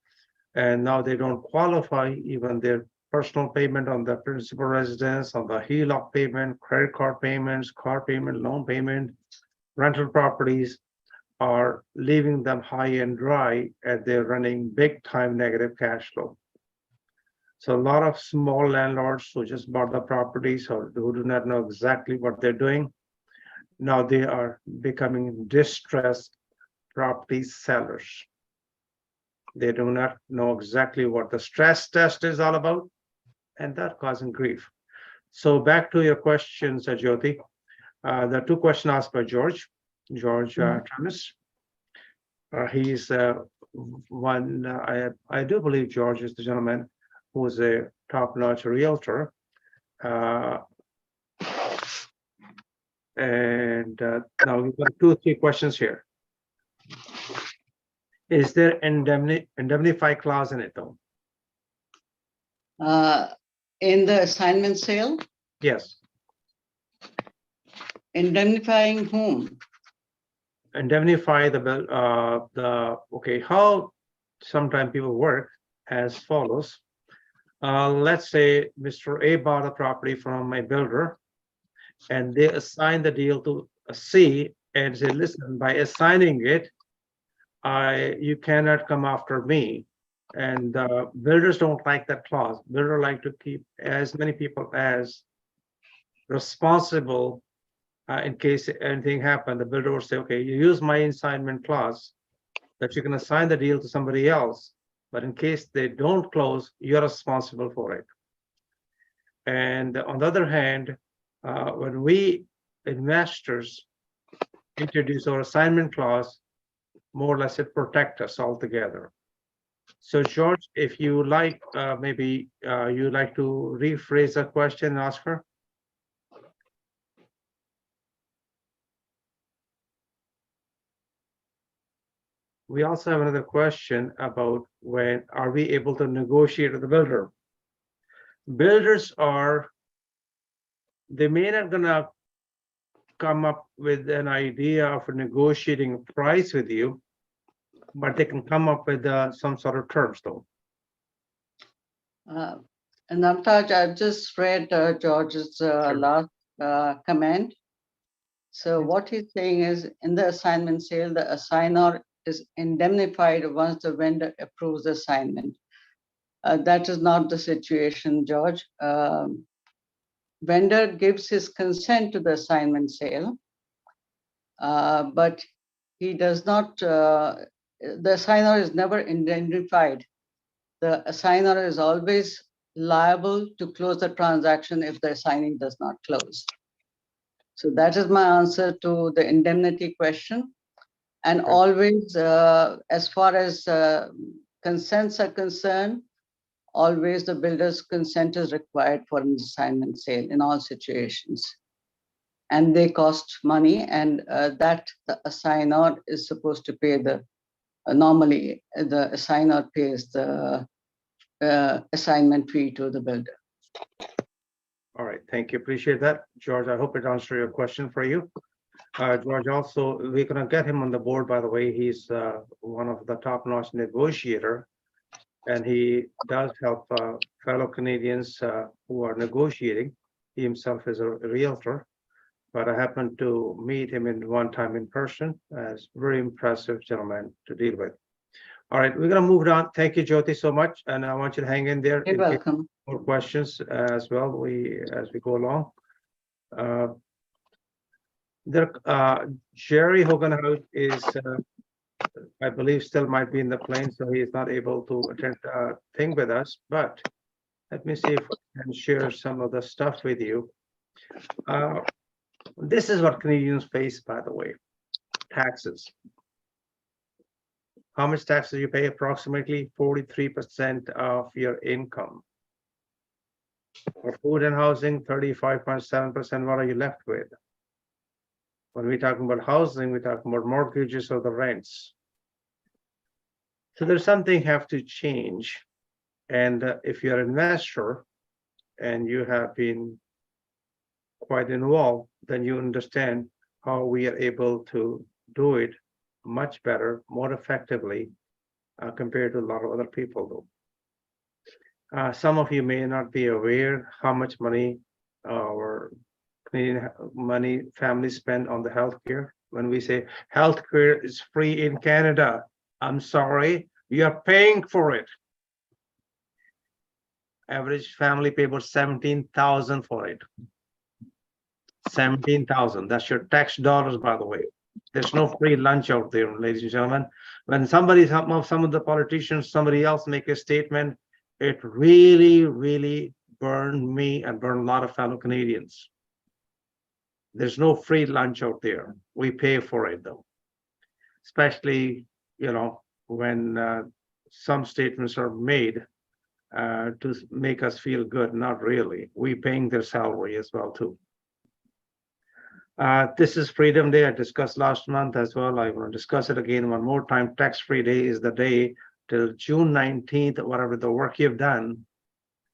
and now they don't qualify. Even their personal payment on the principal residence, on the HELOC payment, credit card payments, car payment, loan payment, rental properties are leaving them high and dry, and they're running big time negative cash flow. So a lot of small landlords who just bought the properties or who do not know exactly what they're doing, now they are becoming distressed property sellers. They do not know exactly what the stress test is all about, and that causing grief. So back to your questions, Jyoti. The two questions asked by George Thomas. He's one, I do believe George is the gentleman who is a top-notch realtor. And now we've got 2 or 3 questions here. Is there indemnify clause in it though? In the assignment sale, Yes. indemnifying whom? Indemnify okay, how sometimes people work as follows. Let's say Mr. A bought a property from a builder and they assign the deal to a C and say, listen, by assigning it, you cannot come after me. And builders don't like that clause. Builders like to keep as many people as responsible in case anything happened. The builder will say, okay, you use my assignment clause that you can assign the deal to somebody else, but in case they don't close, you're responsible for it. And on the other hand, when we investors introduce our assignment clause, more or less it protects us altogether. So George, if you like, maybe you'd like to rephrase that question, Oscar? We also have another question about when are we able to negotiate with the builder? Builders they may not gonna come up with an idea of a negotiating price with you, but they can come up with some sort of terms though. And Namtaj, I've just read George's last comment. So what he's saying is, in the assignment sale, the assignor is indemnified once the vendor approves the assignment. That is not the situation, George. Vendor gives his consent to the assignment sale, but he does not, the assigner is never indemnified. The assigner is always liable to close the transaction if the assigning does not close. So that is my answer to the indemnity question. And always, as far as consents are concerned, always the builder's consent is required for an assignment sale in all situations. And they cost money, and that the assigner is supposed to pay normally the assigner pays the assignment fee to the builder. All right, thank you, appreciate that. George, I hope it answered your question for you. George, also, we're gonna get him on the board, by the way. He's one of the top-notch negotiator, and he does help fellow Canadians who are negotiating. He himself is a realtor, but I happened to meet him one time in person. As very impressive gentleman to deal with. All right, we're gonna move on. Thank you, Jyoti, so much, and I want you to hang in there. You're in case welcome. more questions as well, as we go along. Jerry Hoganhout is, I believe, still might be in the plane, so he is not able to attend thing with us, but let me see if I can share some of the stuff with you. This is what Canadians face, by the way, taxes. How much taxes you pay? Approximately 43% of your income. For food and housing, 35.7%. What are you left with? When we're talking about housing, we're talking about mortgages or the rents. So there's something have to change. And if you're an investor and you have been quite involved, then you understand how we are able to do it much better, more effectively compared to a lot of other people do. Some of you may not be aware how much money our Canadian money families spend on the healthcare. When we say healthcare is free in Canada, I'm sorry, you are paying for it. Average family pay about $17,000 for it. 17,000. That's your tax dollars, by the way. There's no free lunch out there, ladies and gentlemen. When some of the politicians, somebody else make a statement, it really, really burned me and burned a lot of fellow Canadians. There's no free lunch out there. We pay for it though. Especially, when some statements are made to make us feel good. Not really. We paying their salary as well too. This is Freedom Day. I discussed last month as well. I want to discuss it again one more time. Tax-free day is the day till June 19th, whatever the work you've done,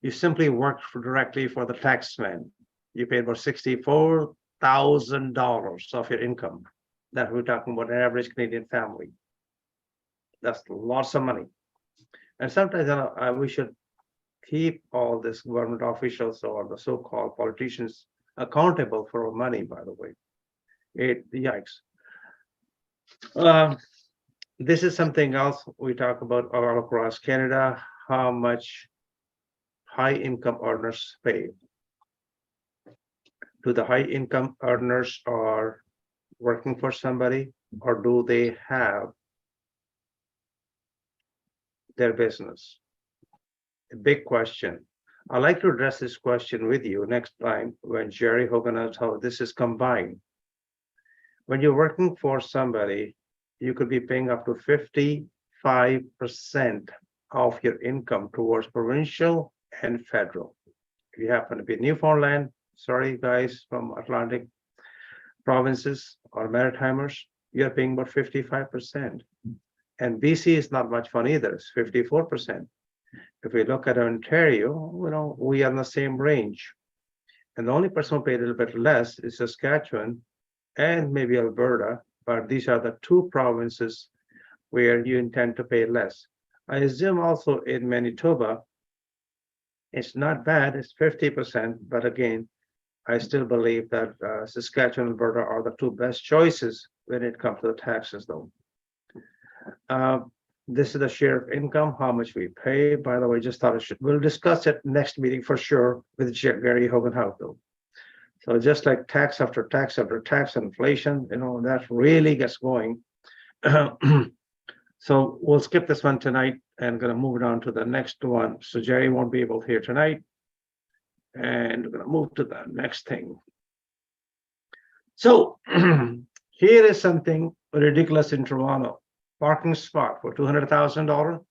you simply work directly for the taxman. You paid about $64,000 of your income. That we're talking about an average Canadian family. That's lots of money. And sometimes we should keep all this government officials or the so-called politicians accountable for our money, by the way. Yikes. This is something else we talk about all across Canada, how much high income earners pay. Do the high income earners are working for somebody, or do they have their business? A big question. I'd like to address this question with you next time when Jerry Hogan knows how this is combined. When you're working for somebody, you could be paying up to 55% of your income towards provincial and federal. If you happen to be Newfoundland, sorry guys from Atlantic provinces or Maritimers, you're paying about 55%. And BC is not much fun either, it's 54%. If we look at Ontario, we are in the same range. And the only person who paid a little bit less is Saskatchewan and maybe Alberta, but these are the two provinces where you intend to pay less. I assume also in Manitoba, it's not bad, it's 50%, but again, I still believe that Saskatchewan and Alberta are the two best choices when it comes to the taxes though. This is the share of income, how much we pay. By the way, just thought we'll discuss it next meeting for sure with Gary Hoganhout though. So just like tax after tax after tax, inflation, that really gets going. So we'll skip this one tonight and gonna move it on to the next one. So Jerry won't be able to hear tonight. And we're gonna move to the next thing. So here is something ridiculous in Toronto. Parking spot for $200,000.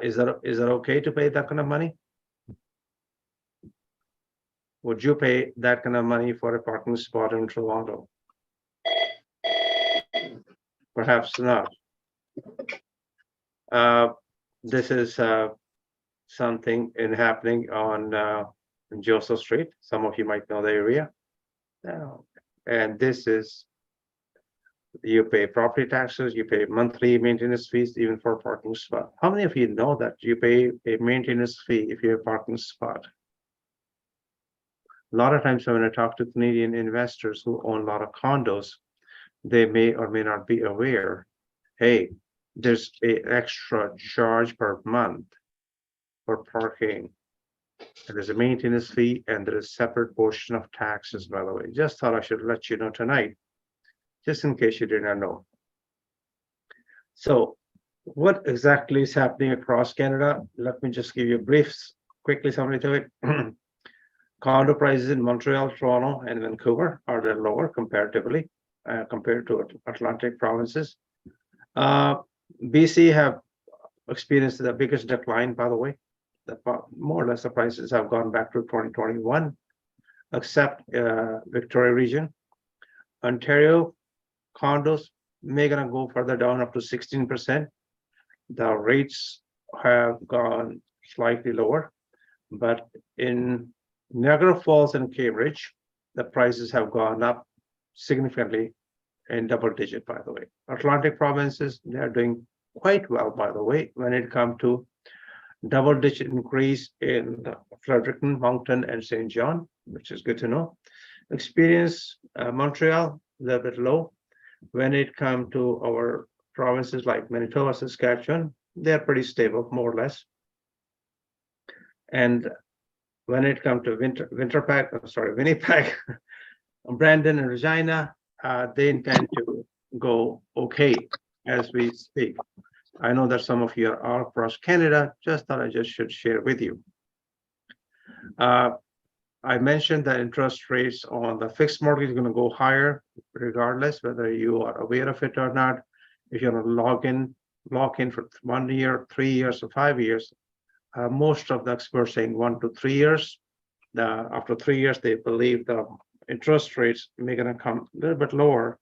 Is that okay to pay that kind of money? Would you pay that kind of money for a parking spot in Toronto? Perhaps not. This is something happening on Joseph Street. Some of you might know the area. And this is, you pay property taxes, you pay monthly maintenance fees, even for a parking spot. How many of you know that you pay a maintenance fee if you have a parking spot? A lot of times when I talk to Canadian investors who own a lot of condos, they may or may not be aware, hey, there's a extra charge per month for parking. And there's a maintenance fee and there is separate portion of taxes, by the way. Just thought I should let you know tonight, just in case you did not know. So what exactly is happening across Canada? Let me just give you a brief, quickly summary to it. Condo prices in Montreal, Toronto, and Vancouver are the lower comparatively compared to Atlantic provinces. BC have experienced the biggest decline, by the way. More or less the prices have gone back to 2021, except Victoria region. Ontario condos may gonna go further down up to 16%. The rates have gone slightly lower, but in Niagara Falls and Cambridge, the prices have gone up significantly in double digit, by the way. Atlantic provinces, they are doing quite well, by the way, when it comes to double digit increase in Fredericton, Moncton, and St. John, which is good to know. Experience Montreal, a little bit low. When it comes to our provinces like Manitoba, Saskatchewan, they're pretty stable, more or less. And when it comes to Winnipeg, Brandon and Regina, they intend to go okay as we speak. I know that some of you are all across Canada, just thought I just should share with you. I mentioned that interest rates on the fixed mortgage is going to go higher, regardless whether you are aware of it or not. If you're going to lock in for 1 year, 3 years, or 5 years, most of the experts saying 1 to 3 years. After 3 years, they believe the interest rates may going to come a little bit lower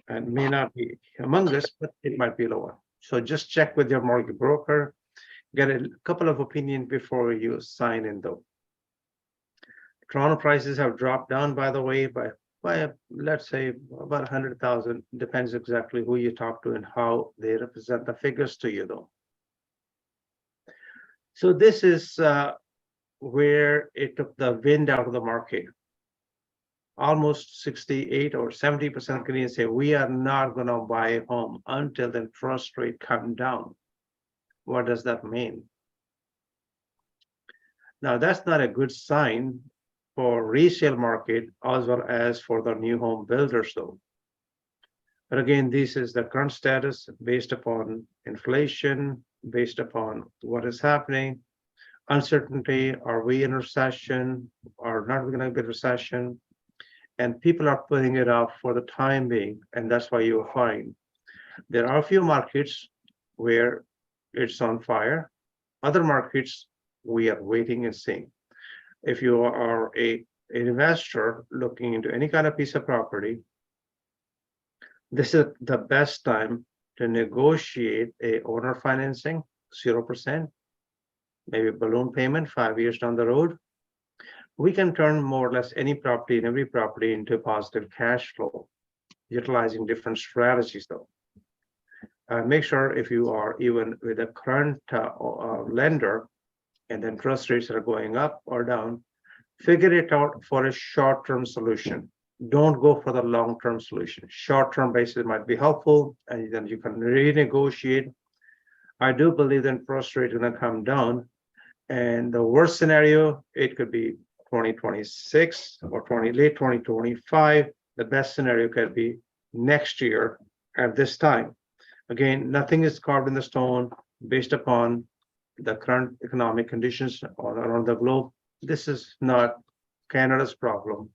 and may not be humongous, but it might be lower. So just check with your mortgage broker, get a couple of opinions before you sign in though. Toronto prices have dropped down, by the way, by let's say about 100,000, depends exactly who you talk to and how they represent the figures to you though. So this is where it took the wind out of the market. Almost 68 or 70% Canadians say we are not going to buy a home until the interest rate come down. What does that mean? Now that's not a good sign for resale market as well as for the new home builders though. But again, this is the current status based upon inflation, based upon what is happening, uncertainty, are we in recession or not going to be a recession? And people are putting it off for the time being, and that's why you'll find there are a few markets where it's on fire. Other markets, we are waiting and seeing. If you are an investor looking into any kind of piece of property, this is the best time to negotiate a owner financing, 0%, maybe balloon payment 5 years down the road. We can turn more or less any property and every property into positive cash flow, utilizing different strategies though. Make sure if you are even with a current lender and the interest rates are going up or down, figure it out for a short-term solution. Don't go for the long-term solution. Short-term basis might be helpful, and then you can renegotiate. I do believe the interest rate is going to come down, and the worst scenario, it could be 2026 or late 2025. The best scenario could be next year at this time. Again, nothing is carved in the stone based upon the current economic conditions all around the globe. This is not Canada's problem.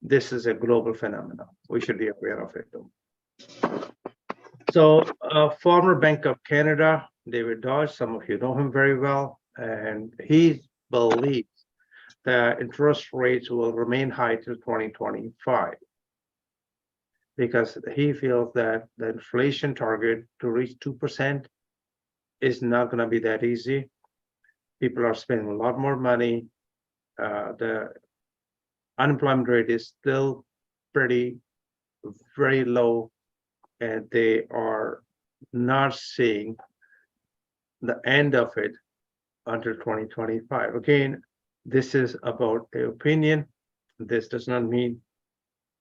This is a global phenomenon. We should be aware of it though. So former Bank of Canada, David Dodge, some of you know him very well, and he believes that interest rates will remain high till 2025 because he feels that the inflation target to reach 2% is not going to be that easy. People are spending a lot more money. The unemployment rate is still very low, and they are not seeing the end of it until 2025. Again, this is about the opinion. This does not mean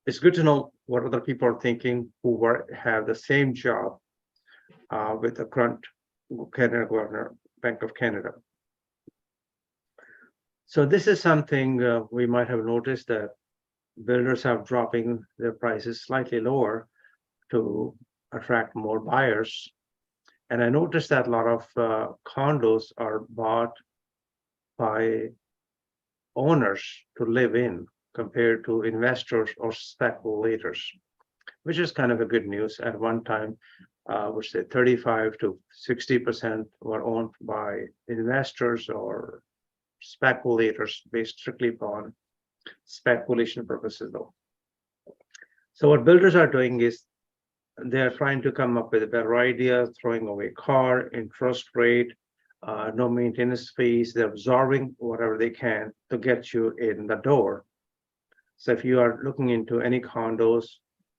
it's good to know what other people are thinking who have the same job with the current Canada Governor, Bank of Canada. So this is something we might have noticed that builders are dropping their prices slightly lower to attract more buyers. And I noticed that a lot of condos are bought by owners to live in compared to investors or speculators, which is kind of a good news. At one time, which say 35 to 60% were owned by investors or speculators based strictly upon speculation purposes though. So what builders are doing is they're trying to come up with a better idea, throwing away car, interest rate, no maintenance fees. They're absorbing whatever they can to get you in the door. So if you are looking into any condos,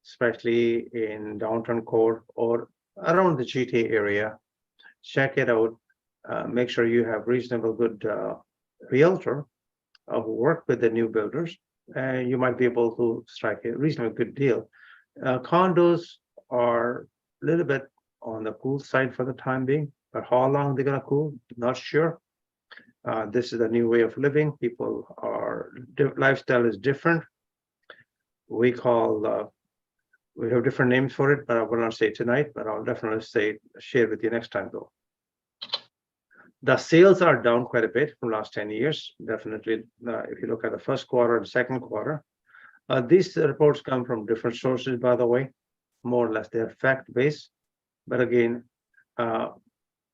especially in downtown core or around the GTA area, check it out. Make sure you have reasonable good realtor who work with the new builders, and you might be able to strike a reasonably good deal. Condos are a little bit on the cool side for the time being, but how long they're gonna cool, not sure. This is a new way of living. People are, lifestyle is different. We have different names for it, but I will not say tonight, but I'll definitely share with you next time though. The sales are down quite a bit from last 10 years. Definitely, if you look at the first quarter and second quarter, these reports come from different sources, by the way, more or less they're fact-based. But again,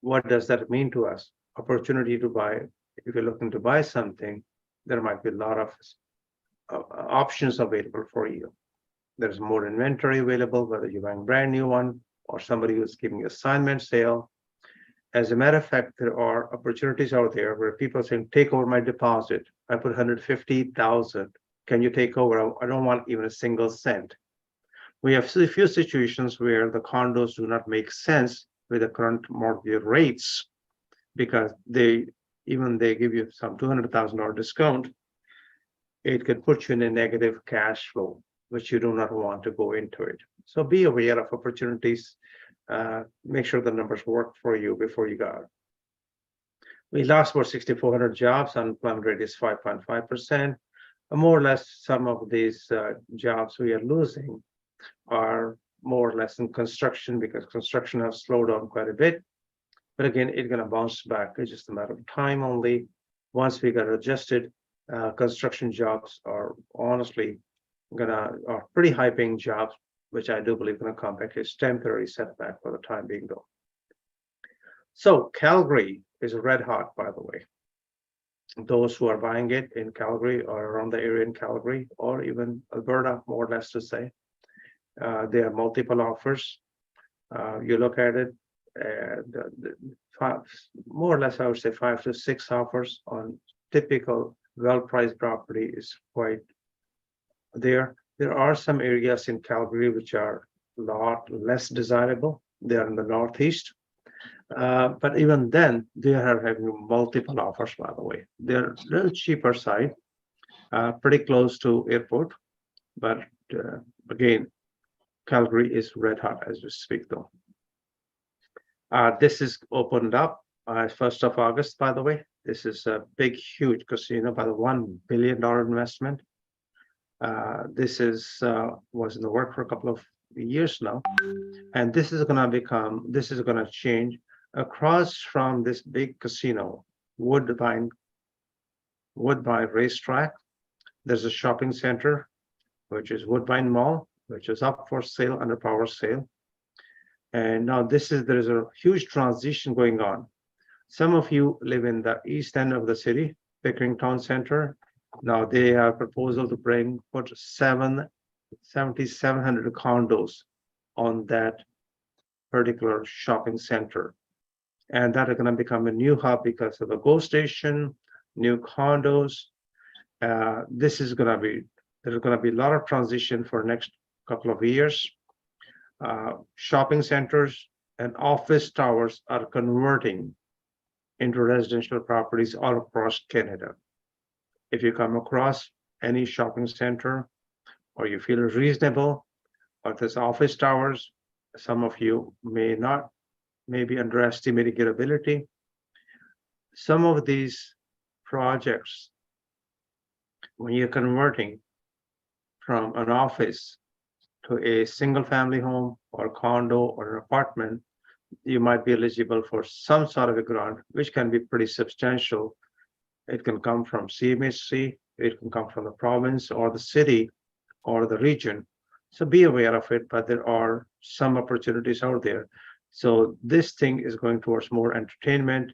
what does that mean to us? Opportunity to buy. If you're looking to buy something, there might be a lot of options available for you. There's more inventory available, whether you're buying a brand new one or somebody who's giving you assignment sale. As a matter of fact, there are opportunities out there where people are saying, take over my deposit. I put 150,000. Can you take over? I don't want even a single cent. We have a few situations where the condos do not make sense with the current mortgage rates because they give you some $200,000 discount. It could put you in a negative cash flow, which you do not want to go into it. So be aware of opportunities. Make sure the numbers work for you before you go. We lost about 6,400 jobs. Unemployment rate is 5.5%. More or less, some of these jobs we are losing are more or less in construction because construction has slowed down quite a bit. But again, it's going to bounce back. It's just a matter of time only. Once we get adjusted, construction jobs are honestly are pretty high paying jobs, which I do believe going to come back. It's temporary setback for the time being though. So Calgary is red hot, by the way. Those who are buying it in Calgary or around the area in Calgary or even Alberta, more or less to say, there are multiple offers. You look at it, and more or less, I would say 5 to 6 offers on typical well-priced property is quite there. There are some areas in Calgary which are a lot less desirable. They are in the northeast. But even then, they are having multiple offers, by the way. They're a little cheaper side, pretty close to airport. But again, Calgary is red hot as we speak, though. This is opened up 1st of August, by the way. This is a big, huge casino, about a $1 billion investment. This was in the work for a couple of years now, and this is going to change. Across from this big casino, Woodbine Racetrack, there's a shopping center, which is Woodbine Mall, which is up for sale under power sale. And now there is a huge transition going on. Some of you live in the east end of the city, Pickering Town Center. Now they have a proposal to put 7,700 condos on that particular shopping center. And that is going to become a new hub because of the GO station, new condos. There's going to be a lot of transition for the next couple of years. Shopping centers and office towers are converting into residential properties all across Canada. If you come across any shopping center or you feel reasonable, or there's office towers, some of you may not, maybe underestimating your ability. Some of these projects, when you're converting from an office to a single family home or condo or an apartment, you might be eligible for some sort of a grant, which can be pretty substantial. It can come from CMHC, it can come from the province or the city or the region. So be aware of it, but there are some opportunities out there. So this thing is going towards more entertainment,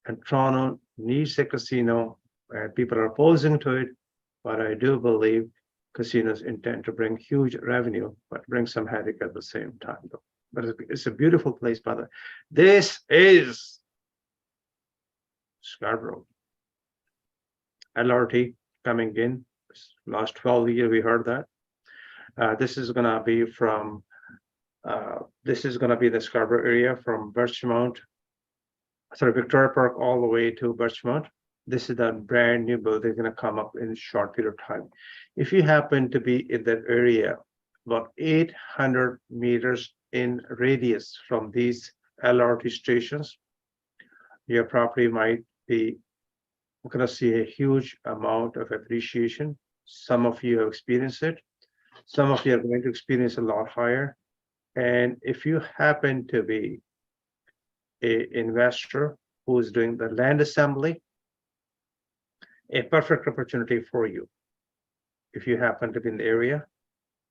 and Toronto needs a casino, and people are opposing to it, but I do believe casinos intend to bring huge revenue, but bring some headache at the same time, though. But it's a beautiful place, by the way. This is Scarborough. LRT coming in. Last 12 years, we heard that. This is gonna be from, this is gonna be the Scarborough area from Birchmount, sorry, Victoria Park all the way to Birchmount. This is a brand new building gonna come up in a short period of time. If you happen to be in that area, about 800 meters in radius from these LRT stations, your property might be gonna see a huge amount of appreciation. Some of you have experienced it. Some of you are going to experience a lot higher. And if you happen to be an investor who is doing the land assembly, a perfect opportunity for you. If you happen to be in the area,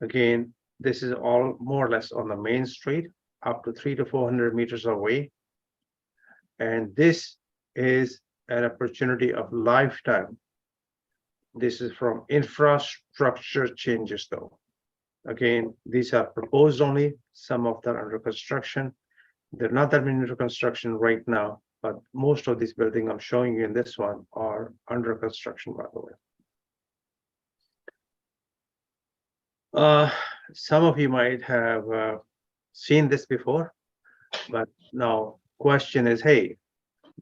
again, this is all more or less on the main street, up to 300 to 400 meters away. And this is an opportunity of lifetime. This is from infrastructure changes, though. Again, these are proposed only. Some of them are under construction. They're not that many under construction right now, but most of these buildings I'm showing you in this one are under construction, by the way. Some of you might have seen this before, but now question is, hey,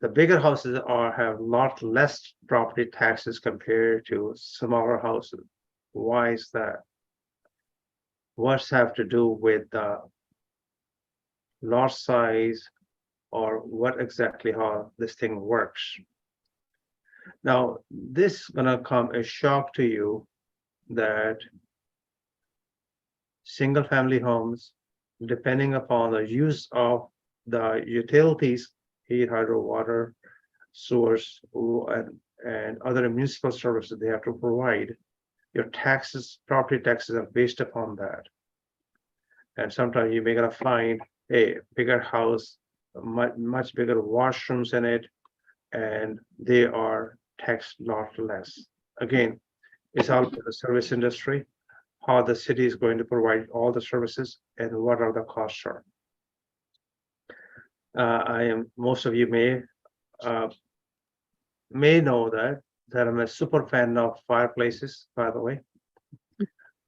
the bigger houses have a lot less property taxes compared to smaller houses. Why is that? What's have to do with the lot size, or what exactly how this thing works? Now, this is gonna come as shock to you that single family homes, depending upon the use of the utilities, heat, hydro, water, sewers, and other municipal services they have to provide, your taxes, property taxes are based upon that. And sometimes you may gonna find a bigger house, much bigger washrooms in it, and they are taxed a lot less. Again, it's all about the service industry, how the city is going to provide all the services and what are the costs are. Most of you may know that I'm a super fan of fireplaces, by the way.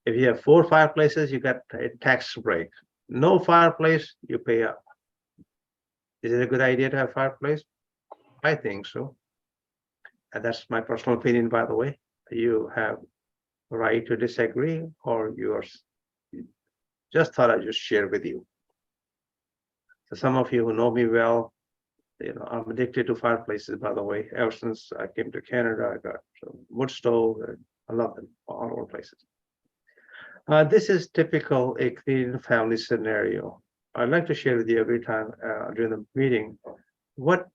If you have 4 fireplaces, you get a tax break. No fireplace, you pay up. Is it a good idea to have fireplace? I think so. And that's my personal opinion, by the way. You have a right to disagree, or yours. Just thought I'd just share with you. So some of you who know me well, you know, I'm addicted to fireplaces, by the way. Ever since I came to Canada, I got some wood stove, and I love them all over places. This is typical a Canadian family scenario. I'd like to share with you every time during the meeting, what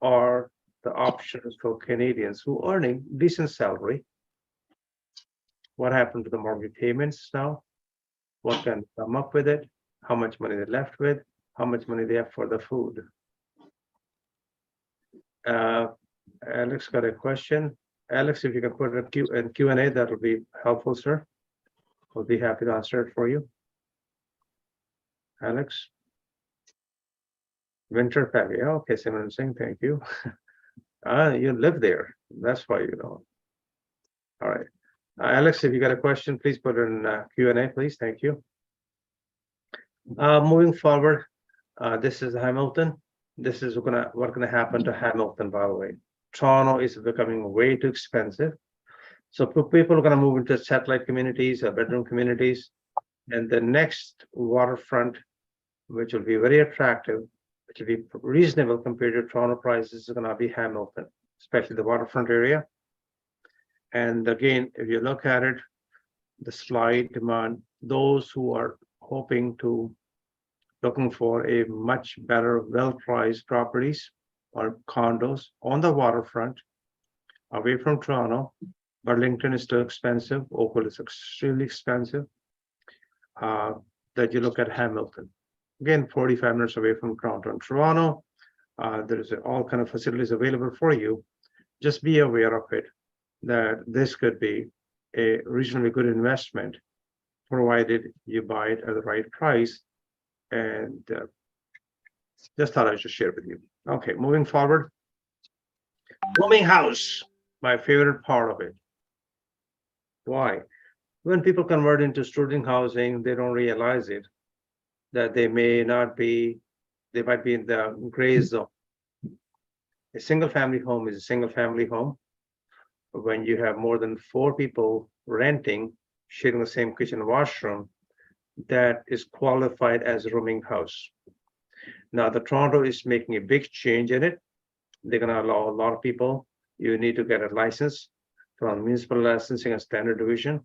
are the options for Canadians who are earning decent salary? What happened to the mortgage payments now? What can they come up with it? How much money they're left with? How much money they have for the food? Alex got a question. Alex, if you can put a Q&A, that would be helpful, sir. We'll be happy to answer it for you. Alex? Winter Pavy. Okay, Simon Singh, thank you. You live there. That's why you know. All right. Alex, if you got a question, please put it in Q&A, please. Thank you. Moving forward, this is Hamilton. This is what's gonna happen to Hamilton, by the way. Toronto is becoming way too expensive. So people are going to move into satellite communities or bedroom communities. And the next waterfront, which will be very attractive, which will be reasonable compared to Toronto prices, is going to be Hamilton, especially the waterfront area. And again, if you look at it, the slide demand, those who are looking for a much better, well-priced properties or condos on the waterfront, away from Toronto. Burlington is still expensive. Oakville is extremely expensive. That you look at Hamilton. Again, 45 minutes away from Toronto. In Toronto, there's all kind of facilities available for you. Just be aware of it, that this could be a reasonably good investment, provided you buy it at the right price. And just thought I should share with you. Okay, moving forward. Rooming house, my favorite part of it. Why? When people convert into student housing, they don't realize it, that they might be in the gray zone. A single family home is a single family home. When you have more than 4 people renting, sharing the same kitchen and washroom, that is qualified as a rooming house. Now, the Toronto is making a big change in it. They're going to allow a lot of people. You need to get a license from municipal licensing and standard division.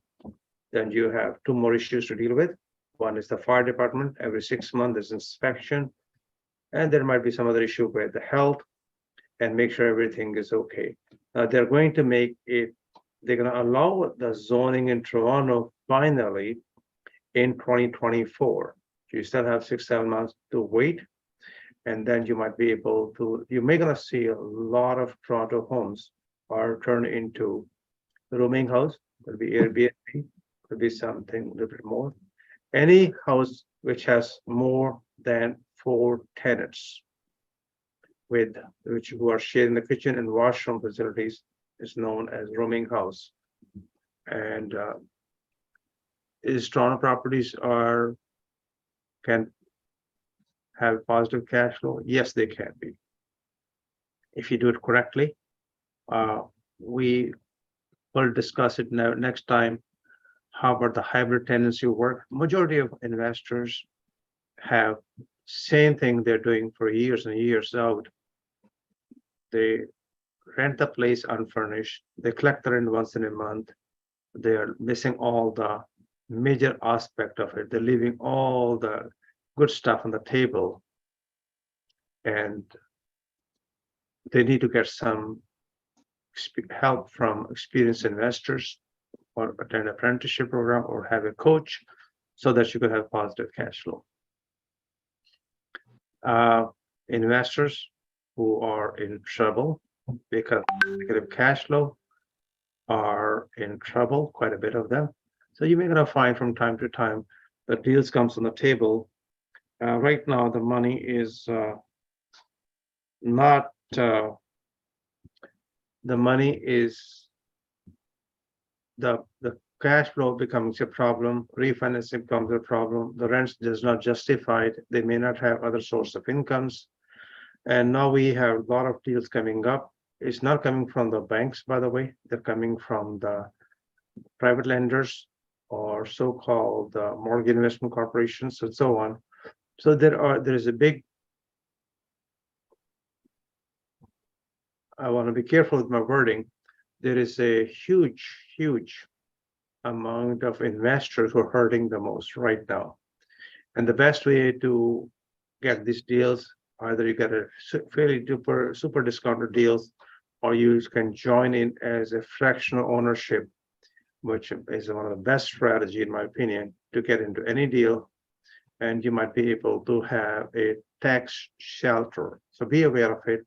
Then you have 2 more issues to deal with. One is the fire department. Every 6 months there's inspection. And there might be some other issue with the health and make sure everything is okay. They're going to make it, they're going to allow the zoning in Toronto finally in 2024. You still have 6-7 months to wait. And then you might be able to, you may gonna see a lot of Toronto homes are turned into rooming house. There'll be Airbnb, could be something a little bit more. Any house which has more than 4 tenants who are sharing the kitchen and washroom facilities is known as rooming house. And Toronto properties can have positive cash flow? Yes, they can be. If you do it correctly, we will discuss it next time. How about the hybrid tenancy work? Majority of investors have same thing they're doing for years and years out. They rent the place unfurnished. They collect the rent once in a month. They are missing all the major aspect of it. They're leaving all the good stuff on the table, and they need to get some help from experienced investors, or attend an apprenticeship program, or have a coach, so that you could have positive cash flow. Investors who are in trouble because negative cash flow are in trouble, quite a bit of them. So you may gonna find from time to time that deals comes on the table. Right now, the money is not, the money is, the cash flow becomes a problem, refinancing becomes a problem, the rents does not justify it, they may not have other source of incomes. And now we have a lot of deals coming up. It's not coming from the banks, by the way, they're coming from the private lenders or so-called mortgage investment corporations and so on. So there is a big, I want to be careful with my wording. There is a huge amount of investors who are hurting the most right now. And the best way to get these deals, either you get a fairly super discounted deals, or you can join in as a fractional ownership, which is one of the best strategy, in my opinion, to get into any deal. And you might be able to have a tax shelter. So be aware of it.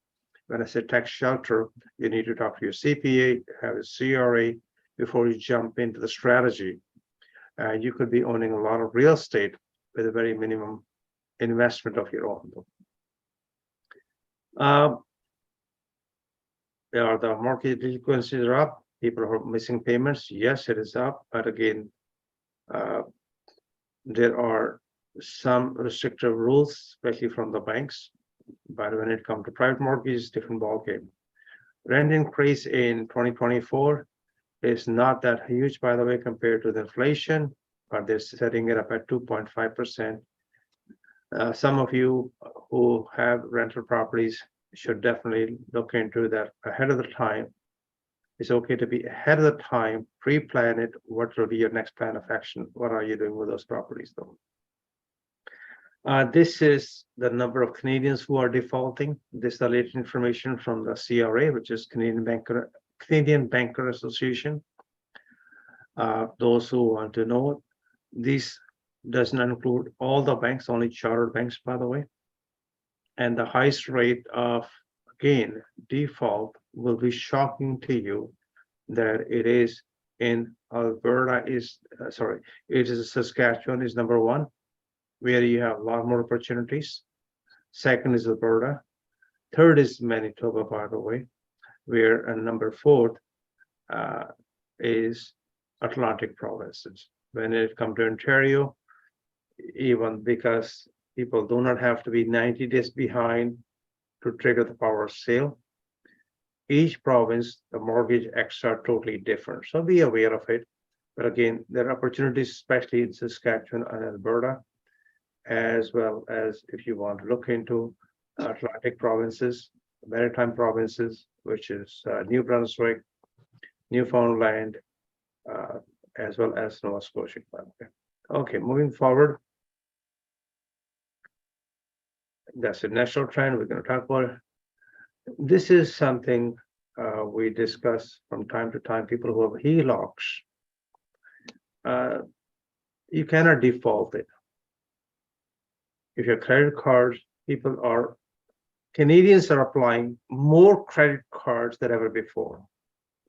When I say tax shelter, you need to talk to your CPA, have a CRA before you jump into the strategy. You could be owning a lot of real estate with a very minimum investment of your own. The mortgage delinquencies are up. People are missing payments. Yes, it is up. But again, there are some restrictive rules, especially from the banks. But when it comes to private mortgages, different ballgame. Rent increase in 2024 is not that huge, by the way, compared to the inflation, but they're setting it up at 2.5%. Some of you who have rental properties should definitely look into that ahead of the time. It's okay to be ahead of the time, pre-plan it. What will be your next plan of action? What are you doing with those properties, though? This is the number of Canadians who are defaulting. This is the latest information from the CRA, which is Canadian Banker Association. Those who want to know, this does not include all the banks, only chartered banks, by the way. And the highest rate of, again, default will be shocking to you that it is in Alberta it is Saskatchewan is number one, where you have a lot more opportunities. Second is Alberta. Third is Manitoba, by the way, where number fourth is Atlantic provinces. When it comes to Ontario, even because people do not have to be 90 days behind to trigger the power of sale. Each province, the mortgage acts are totally different. So be aware of it. But again, there are opportunities, especially in Saskatchewan and Alberta, as well as if you want to look into Atlantic provinces, maritime provinces, which is New Brunswick, Newfoundland, as well as Nova Scotia. Okay, moving forward. That's a national trend we're going to talk about. This is something we discuss from time to time. People who have HELOCs, you cannot default it. If your credit cards, Canadians are applying more credit cards than ever before.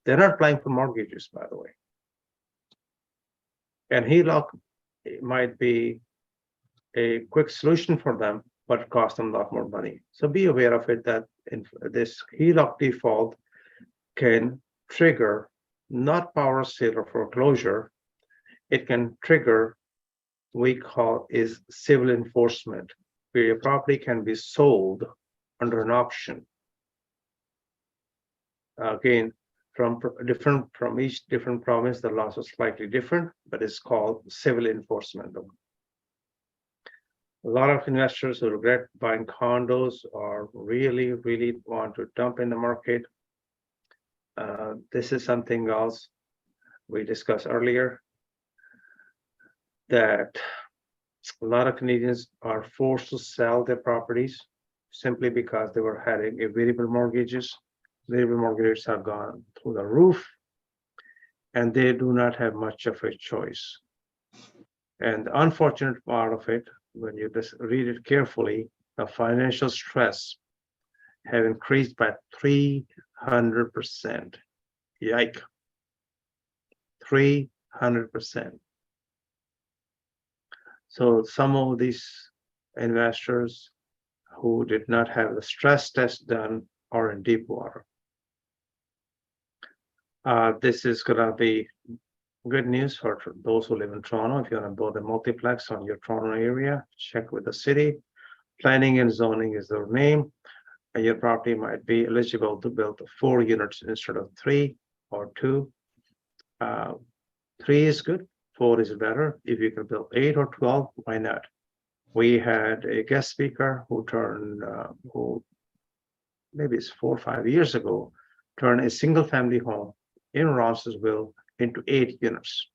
They're not applying for mortgages, by the way. And HELOC might be a quick solution for them, but it costs them a lot more money. So be aware of it, that in this HELOC default can trigger not power sale or foreclosure. It can trigger we call is civil enforcement, where your property can be sold under an auction. Again, from each different province, the laws are slightly different, but it's called civil enforcement. A lot of investors who regret buying condos or really want to dump in the market. This is something else we discussed earlier, that a lot of Canadians are forced to sell their properties simply because they were having a variable mortgages. Variable mortgages have gone through the roof, and they do not have much of a choice. And the unfortunate part of it, when you just read it carefully, the financial stress have increased by 300%. Yike. 300%. So some of these investors who did not have the stress test done are in deep water. This is going to be good news for those who live in Toronto. If you want to build a multiplex on your Toronto area, check with the city. Planning and zoning is their name. And your property might be eligible to build 4 units instead of 3 or 2. 3 is good. 4 is better. If you can build 8 or 12, why not? We had a guest speaker who who maybe it's 4 or 5 years ago, turned a single family home in Roncesvalles into 8 units.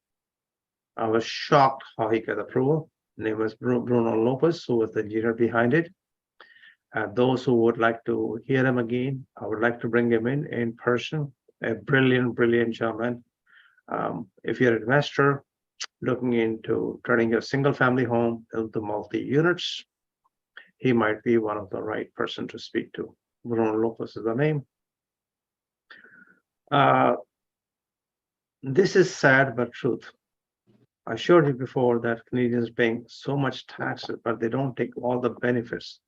I was shocked how he got approval. His name was Bruno Lopez, who was the engineer behind it. Those who would like to hear him again, I would like to bring him in person. A brilliant gentleman. If you're an investor looking into turning your single family home into multi-units, he might be one of the right person to speak to. Bruno Lopez is the name. This is sad but truth. I showed you before that Canadians paying so much taxes, but they don't take all the benefits.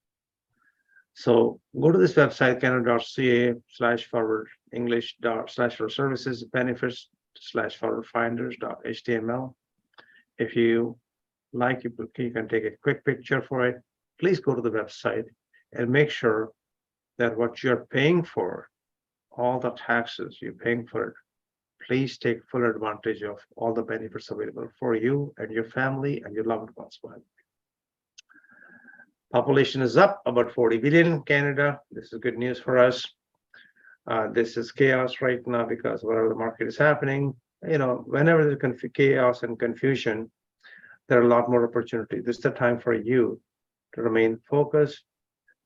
So go to this website, canada.ca/forward English/services benefits/forward finders.html. If you like, you can take a quick picture for it. Please go to the website and make sure that what you're paying for, all the taxes you're paying for it, please take full advantage of all the benefits available for you and your family and your loved ones. Population is up about 40 billion in Canada. This is good news for us. This is chaos right now because whatever the market is happening, whenever there's chaos and confusion, there are a lot more opportunity. This is the time for you to remain focused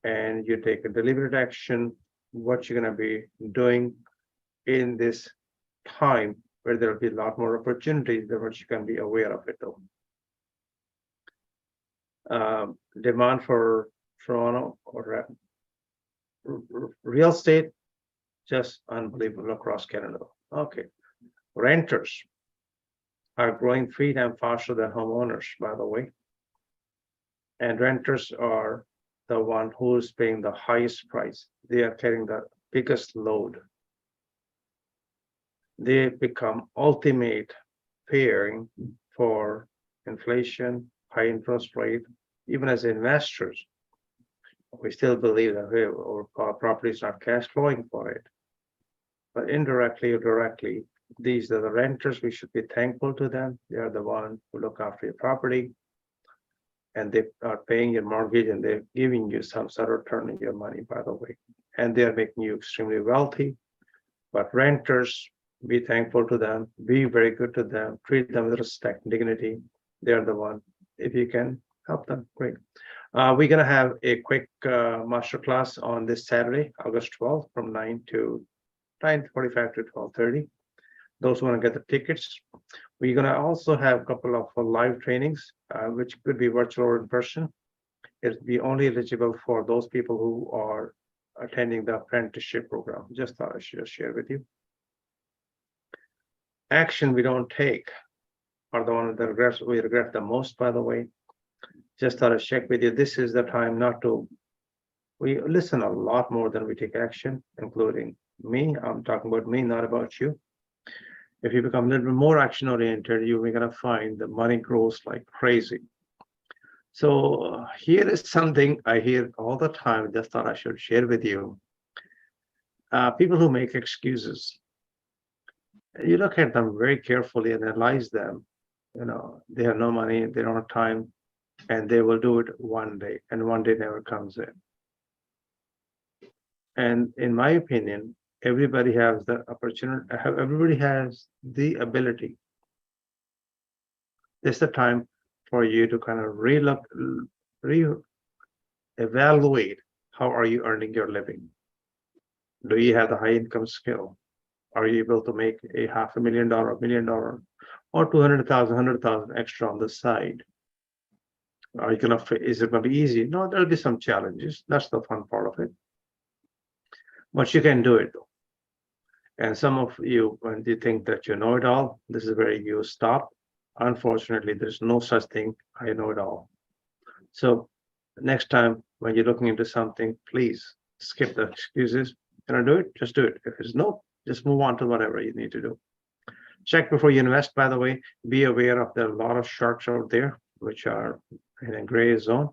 and you take a deliberate action, what you're going to be doing in this time where there will be a lot more opportunities than what you can be aware of it though. Demand for Toronto or real estate, just unbelievable across Canada. Okay, renters are growing 3 times faster than homeowners, by the way. And renters are the one who's paying the highest price. They are carrying the biggest load. They become ultimate paying for inflation, high interest rate. Even as investors, we still believe that our property is not cash flowing for it. But indirectly or directly, these are the renters. We should be thankful to them. They are the ones who look after your property and they are paying your mortgage and they're giving you some sort of return on your money, by the way. And they're making you extremely wealthy. But renters, be thankful to them, be very good to them, treat them with respect and dignity. They're the one. If you can help them, great. We're going to have a quick masterclass on this Saturday, August 12th from 9:45 to 12:30. Those who want to get the tickets. We're going to also have a couple of live trainings, which could be virtual or in person. It'll be only eligible for those people who are attending the apprenticeship program. Just thought I should just share with you. Action we don't take are the ones that we regret the most, by the way. Just thought I'd check with you. This is the time not to, we listen a lot more than we take action, including me. I'm talking about me, not about you. If you become a little bit more action oriented, you're going to find the money grows like crazy. So here is something I hear all the time. Just thought I should share with you. People who make excuses. You look at them very carefully and analyze them. They have no money, they don't have time, and they will do it one day, and one day never comes in. And in my opinion, everybody has the opportunity, everybody has the ability. This is the time for you to kind of re-evaluate how are you earning your living. Do you have the high income skill? Are you able to make a $500,000, $1 million, or 200,000, 100,000 extra on the side? Are you gonna? Is it going to be easy? No, there'll be some challenges. That's the fun part of it. But you can do it though. And some of you, when you think that you know it all, this is where you stop. Unfortunately, there's no such thing. I know it all. So next time when you're looking into something, please skip the excuses. Can I do it? Just do it. If it's no, just move on to whatever you need to do. Check before you invest, by the way. Be aware of there are a lot of sharks out there, which are in a gray zone.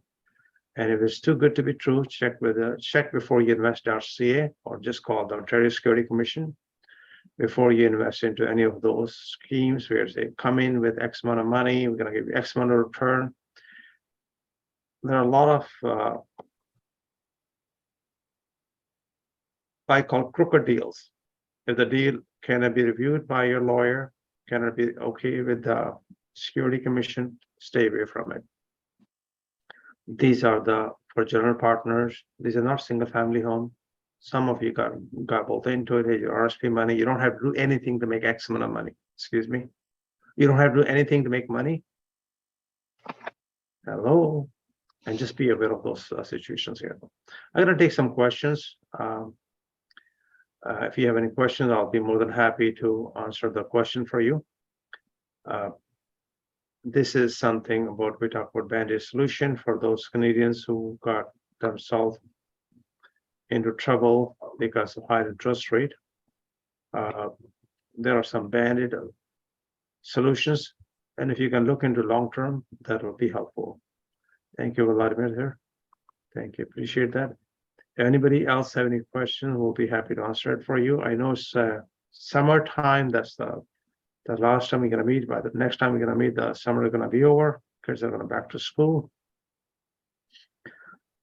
And if it's too good to be true, check before you invest RCA or just call the Ontario Security Commission before you invest into any of those schemes where they come in with X amount of money, we're going to give you X amount of return. There are a lot of I call crooked deals. If the deal cannot be reviewed by your lawyer, cannot be okay with the Security Commission, stay away from it. These are for general partners. These are not single family home. Some of you got both into it, your RSP money. You don't have to do anything to make X amount of money. Excuse me. You don't have to do anything to make money. Hello. And just be aware of those situations here. I'm going to take some questions. If you have any questions, I'll be more than happy to answer the question for you. This is something about, we talk about Band-Aid solution for those Canadians who got themselves into trouble because of high interest rate. There are some Band-Aid solutions, and if you can look into long term, that will be helpful. Thank you, Vladimir. Here, thank you, appreciate that. If anybody else have any questions, we'll be happy to answer it for you. I know it's summertime, that's the last time we're gonna meet. By the next time we're gonna meet, the summer is gonna be over. Kids are gonna back to school.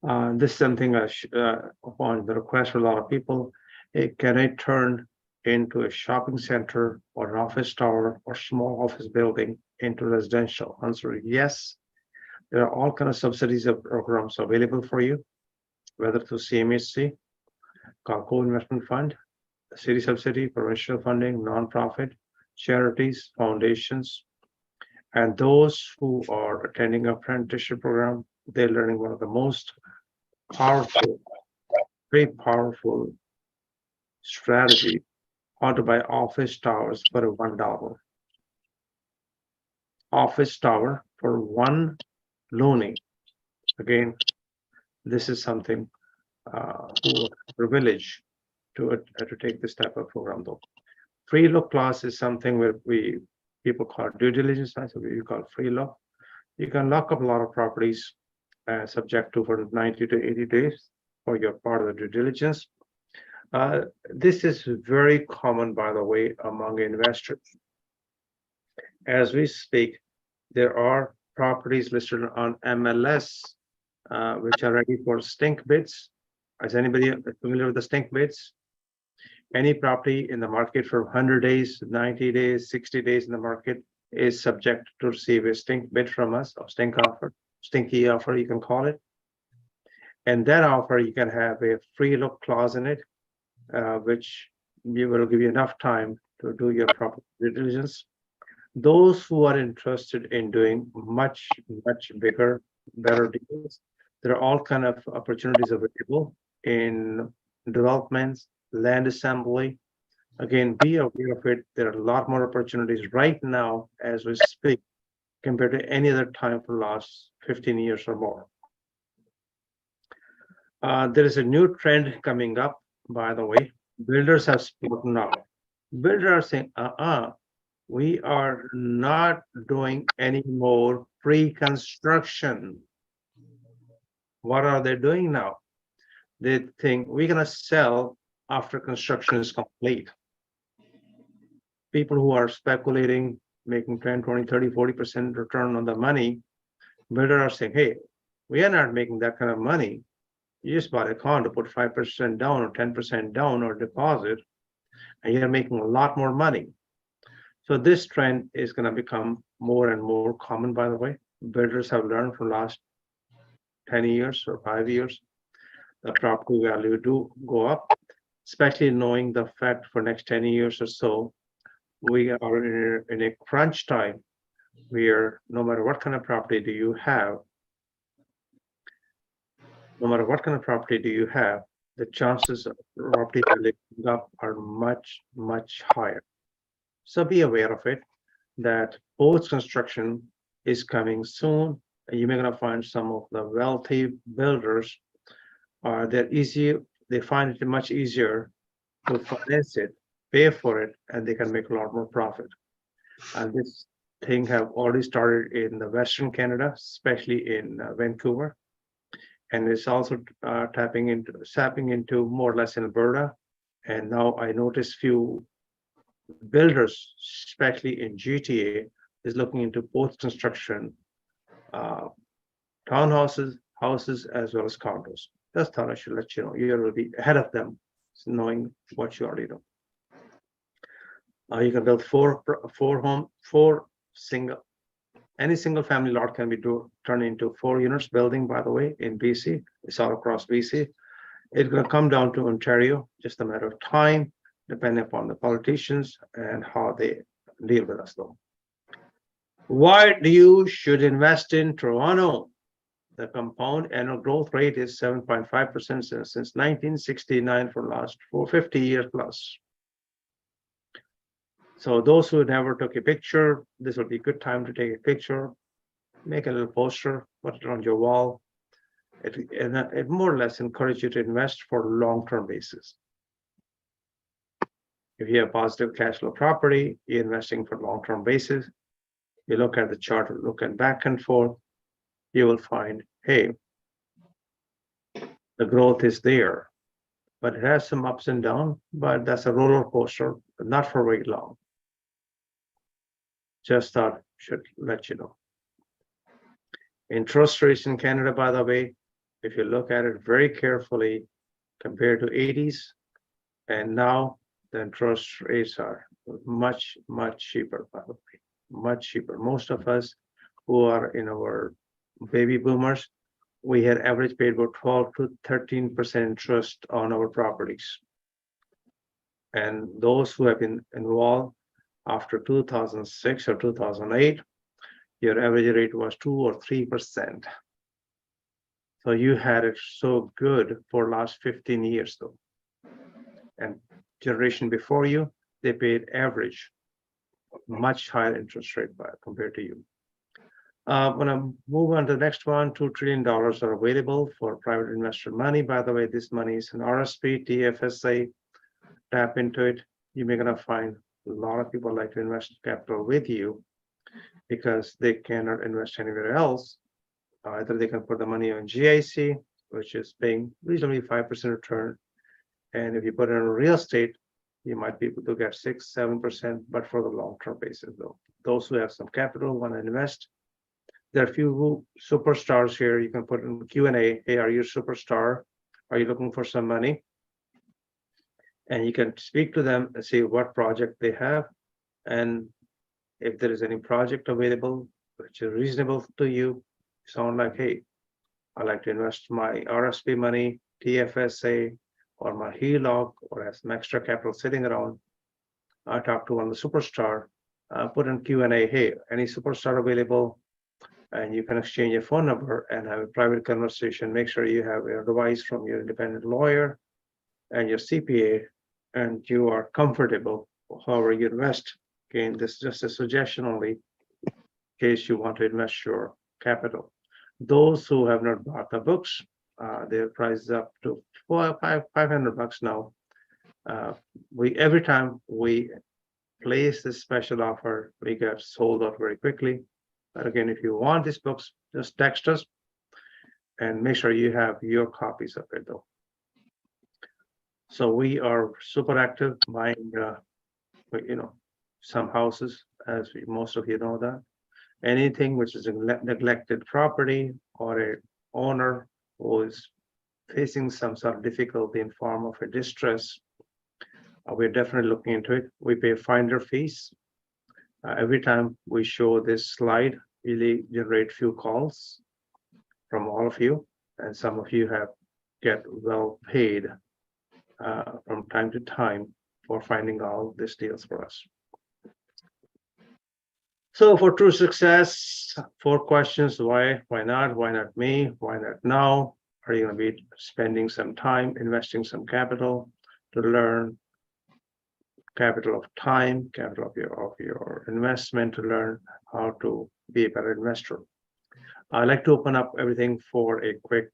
This is something upon the request for a lot of people. Can it turn into a shopping center or an office tower or small office building into residential? Answer is yes. There are all kind of subsidies of programs available for you, whether through CMHC, co-investment fund, city subsidy, provincial funding, nonprofit, charities, foundations, and those who are attending a apprenticeship program, they're learning one of the most powerful, very powerful strategy, how to buy office towers for $1. Office tower for one loaning. Again, this is something who are privileged to take this type of program though. Free look clause is something where people call due diligence, so we call free look. You can lock up a lot of properties subject to for 90 to 80 days for your part of the due diligence. This is very common, by the way, among investors. As we speak, there are properties listed on MLS, which are ready for stink bids. Is anybody familiar with the stink bids? Any property in the market for 100 days, 90 days, 60 days in the market is subject to receive a stink bid from us, or stinky offer, you can call it. And that offer, you can have a free look clause in it, which will give you enough time to do your proper due diligence. Those who are interested in doing much bigger, better deals, there are all kind of opportunities available in developments, land assembly. Again, be aware of it. There are a lot more opportunities right now as we speak compared to any other time for the last 15 years or more. There is a new trend coming up, by the way. Builders have spoken out. Builders are saying, we are not doing any more pre-construction. What are they doing now? They think we're gonna sell after construction is complete. People who are speculating, making 10, 20, 30, 40% return on the money, builders are saying, hey, we are not making that kind of money. You just bought a condo, put 5% down or 10% down or deposit, and you're making a lot more money. So this trend is going to become more and more common, by the way. Builders have learned from last 10 years or 5 years, the property value do go up, especially knowing the fact for next 10 years or so, we are in a crunch time where no matter what kind of property do you have, the chances of property valuing up are much higher. So be aware of it, that post-construction is coming soon. You may gonna find some of the wealthy builders they find it much easier to finance it, pay for it, and they can make a lot more profit. And this thing have already started in the Western Canada, especially in Vancouver. And it's also sapping into more or less in Alberta. And now I notice few builders, especially in GTA, is looking into post-construction townhouses, houses, as well as condos. Just thought I should let you know. You will be ahead of them, knowing what you already know. You can build any single family lot can be turned into 4 units building, by the way, in BC. It's all across BC. It's going to come down to Ontario, just a matter of time, depending upon the politicians and how they deal with us, though. Why you should invest in Toronto? The compound annual growth rate is 7.5% since 1969 for the last 50 years plus. So those who never took a picture, this will be a good time to take a picture, make a little poster, put it on your wall. It more or less encourages you to invest for a long-term basis. If you have positive cash flow property, you're investing for long-term basis. You look at the chart, look at back and forth, you will find, hey, the growth is there, but it has some ups and downs, but that's a roller coaster. but not for very long. Just thought should let you know. Interest rates in Canada, by the way, if you look at it very carefully, compared to 80s, and now the interest rates are much, much cheaper, by the way, much cheaper. Most of us who are in our baby boomers, we had average paid about 12 to 13% interest on our properties. And those who have been involved after 2006 or 2008, your average rate was 2 or 3%. So you had it so good for last 15 years though. And generation before you, they paid average, much higher interest rate compared to you. When I move on to the next one, $2 trillion are available for private investor money. By the way, this money is an RSP, TFSA, tap into it. You're gonna find a lot of people like to invest capital with you because they cannot invest anywhere else. Either they can put the money on GIC, which is paying reasonably 5% return. And if you put it in real estate, you might be able to get 6, 7%, but for the long-term basis though. Those who have some capital want to invest. There are a few superstars here. You can put in Q&A, hey, are you a superstar? Are you looking for some money? And you can speak to them and see what project they have. And if there is any project available, which is reasonable to you, sound like, hey, I like to invest my RSP money, TFSA, or my HELOC, or have some extra capital sitting around. I talked to one of the superstar, put in Q&A, hey, any superstar available? And you can exchange your phone number and have a private conversation. Make sure you have a advice from your independent lawyer and your CPA, and you are comfortable however you invest. Again, this is just a suggestion only in case you want to invest your capital. Those who have not bought the books, their price is up to $500 now. Every time we place this special offer, we get sold out very quickly. But again, if you want these books, just text us and make sure you have your copies of it though. So we are super active buying, some houses, as most of you know that. Anything which is a neglected property or a owner who is facing some sort of difficulty in form of a distress, we're definitely looking into it. We pay finder fees. Every time we show this slide, really generate few calls from all of you, and some of you get well paid from time to time for finding all these deals for us. So for true success, 4 questions: why not me, why not now? Are you going to be spending some time investing some capital to learn? Capital of time, capital of your investment to learn how to be a better investor. I like to open up everything for a quick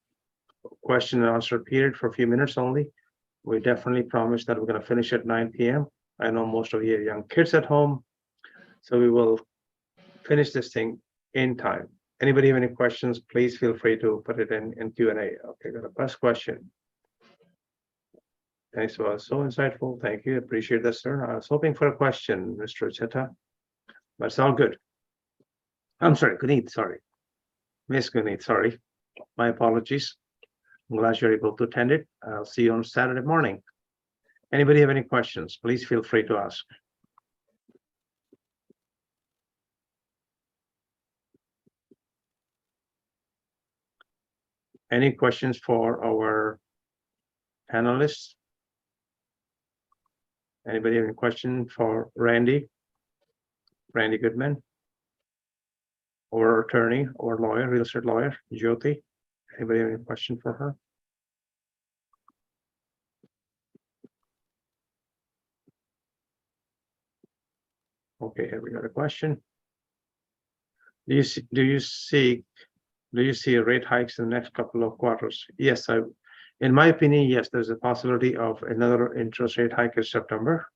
question and answer period for a few minutes only. We definitely promise that we're going to finish at 9 p.m. I know most of you have young kids at home, so we will finish this thing in time. Anybody have any questions, please feel free to put it in Q&A. Okay, got a first question. Thanks, was so insightful. Thank you. Appreciate that, sir. I was hoping for a question, Mr. Chetta, but it's all good. I'm sorry, Guneet, sorry. Miss Guneet, sorry. My apologies. I'm glad you're able to attend it. I'll see you on Saturday morning. Anybody have any questions? Please feel free to ask. Any questions for our panelists? Anybody have any question for Randy? Randy Goodman? Or attorney or lawyer, real estate lawyer, Jyoti? Anybody have any question for her? Okay, here we got a question. Do you see rate hikes in the next couple of quarters? Yes, in my opinion, yes, there's a possibility of another interest rate hike in September,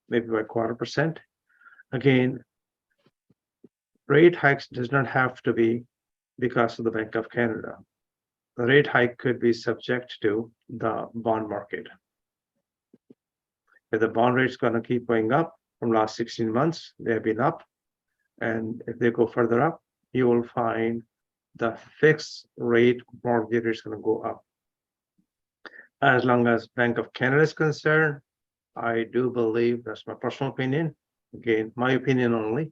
maybe by 0.25%. Again, rate hikes does not have to be because of the Bank of Canada. The rate hike could be subject to the bond market. If the bond rate's going to keep going up from last 16 months, they have been up. And if they go further up, you will find the fixed rate mortgage is going to go up. As long as Bank of Canada is concerned, I do believe, that's my personal opinion, again, my opinion only.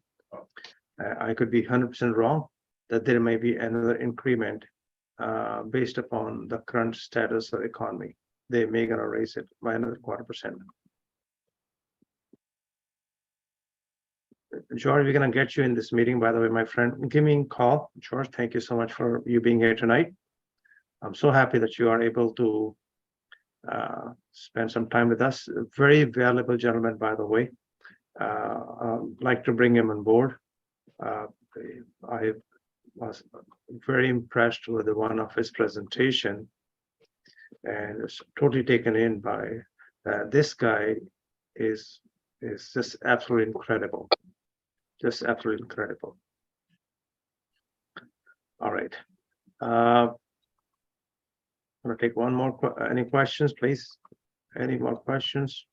I could be 100% wrong, that there may be another increment based upon the current status of the economy. They may gonna raise it by another 0.25%. George, we're gonna get you in this meeting, by the way, my friend. Give me a call. George, thank you so much for you being here tonight. I'm so happy that you are able to spend some time with us. A very valuable gentleman, by the way. I'd like to bring him on board. I was very impressed with one of his presentation and was totally taken in by this guy is just absolutely incredible. Just absolutely incredible. All right. I'm gonna take one more. Any questions, please? Any more questions?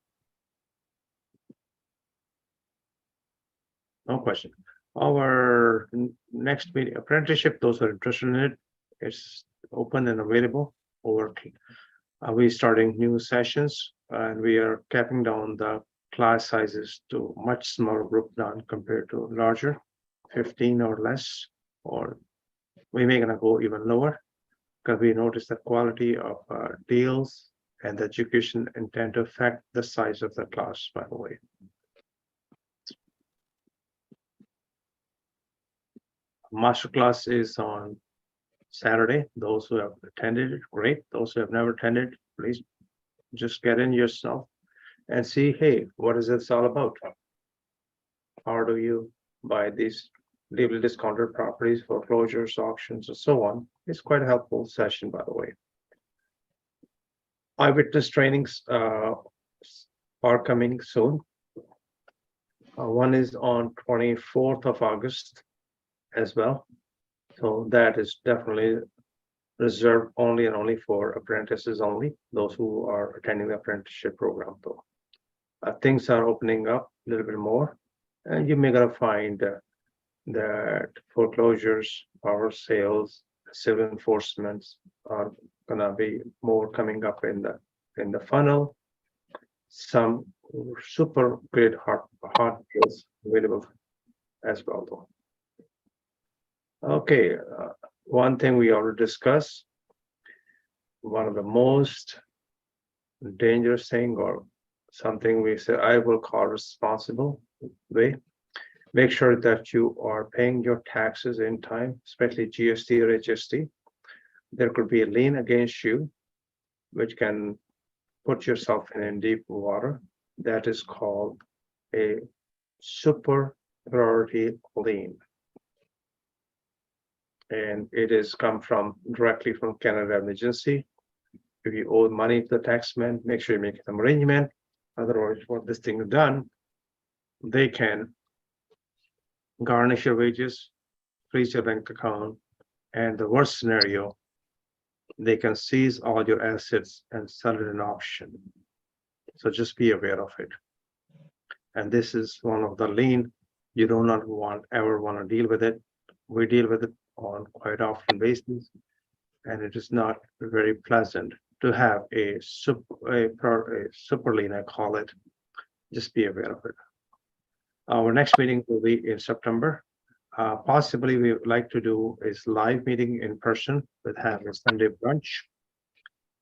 No question. Our next meeting, apprenticeship, those who are interested in it, it's open and available. We starting new sessions and we are capping down the class sizes to much smaller group now compared to larger, 15 or less, or we may gonna go even lower because we notice the quality of deals and the education intend to affect the size of the class, by the way. Masterclass is on Saturday. Those who have attended it, great. Those who have never attended, please just get in yourself and see, hey, what is this all about? How do you buy these legally discounted properties, foreclosures, auctions, and so on? It's quite a helpful session, by the way. Eyewitness trainings are coming soon. One is on 24th of August as well. So that is definitely reserved only and only for apprentices only, those who are attending the apprenticeship program though. Things are opening up a little bit more and you may gonna find that foreclosures, power sales, civil enforcements are gonna be more coming up in the funnel. Some super great hard deals available as well though. Okay, one thing we already discussed, one of the most dangerous thing or something we say I will call responsible way. Make sure that you are paying your taxes in time, especially GST or HST. There could be a lien against you, which can put yourself in deep water. That is called a super priority lien. And it is come from directly from Canada Revenue Agency. If you owe money to the taxman, make sure you make some arrangement. Otherwise, what this thing is done, they can garnish your wages, freeze your bank account, and the worst scenario, they can seize all your assets and sell it in auction. So just be aware of it. And this is one of the lien you do not ever want to deal with it. We deal with it on quite often basis, and it is not very pleasant to have a super lien, I call it. Just be aware of it. Our next meeting will be in September. Possibly we would like to do is live meeting in person with have a Sunday brunch.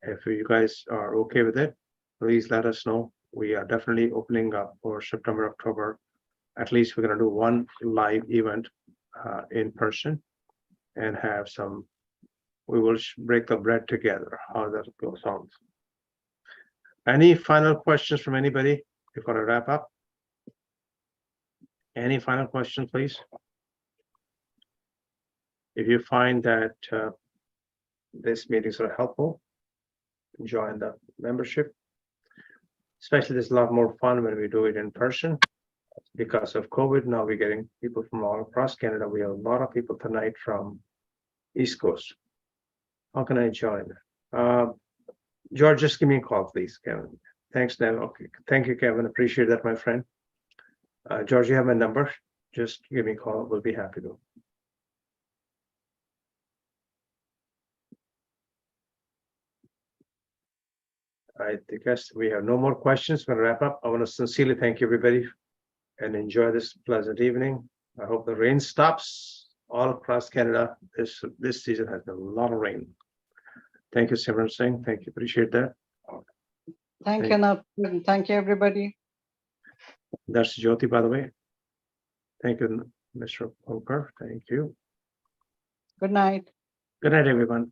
If you guys are okay with it, please let us know. We are definitely opening up for September, October. At least we're gonna do one live event in person and have some, we will break the bread together, how that goes on. Any final questions from anybody before I wrap up? Any final question, please? If you find that this meetings are helpful, join the membership. Especially there's a lot more fun when we do it in person. Because of COVID, now we're getting people from all across Canada. We have a lot of people tonight from East Coast. How can I join? George, just give me a call, please, Kevin. Thanks, Deb. Okay, thank you, Kevin. Appreciate that, my friend. George, you have my number. Just give me a call. We'll be happy to. I guess we have no more questions. We'll wrap up. I want to sincerely thank everybody and enjoy this pleasant evening. I hope the rain stops all across Canada. This season has been a lot of rain. Thank you, Simran Singh. Thank you. Appreciate that. Thank Thank you, Nathan. Thank you, everybody. That's Jyoti, by the way. Thank you, Mr. Poker. Thank you. Good night. Good night, everyone.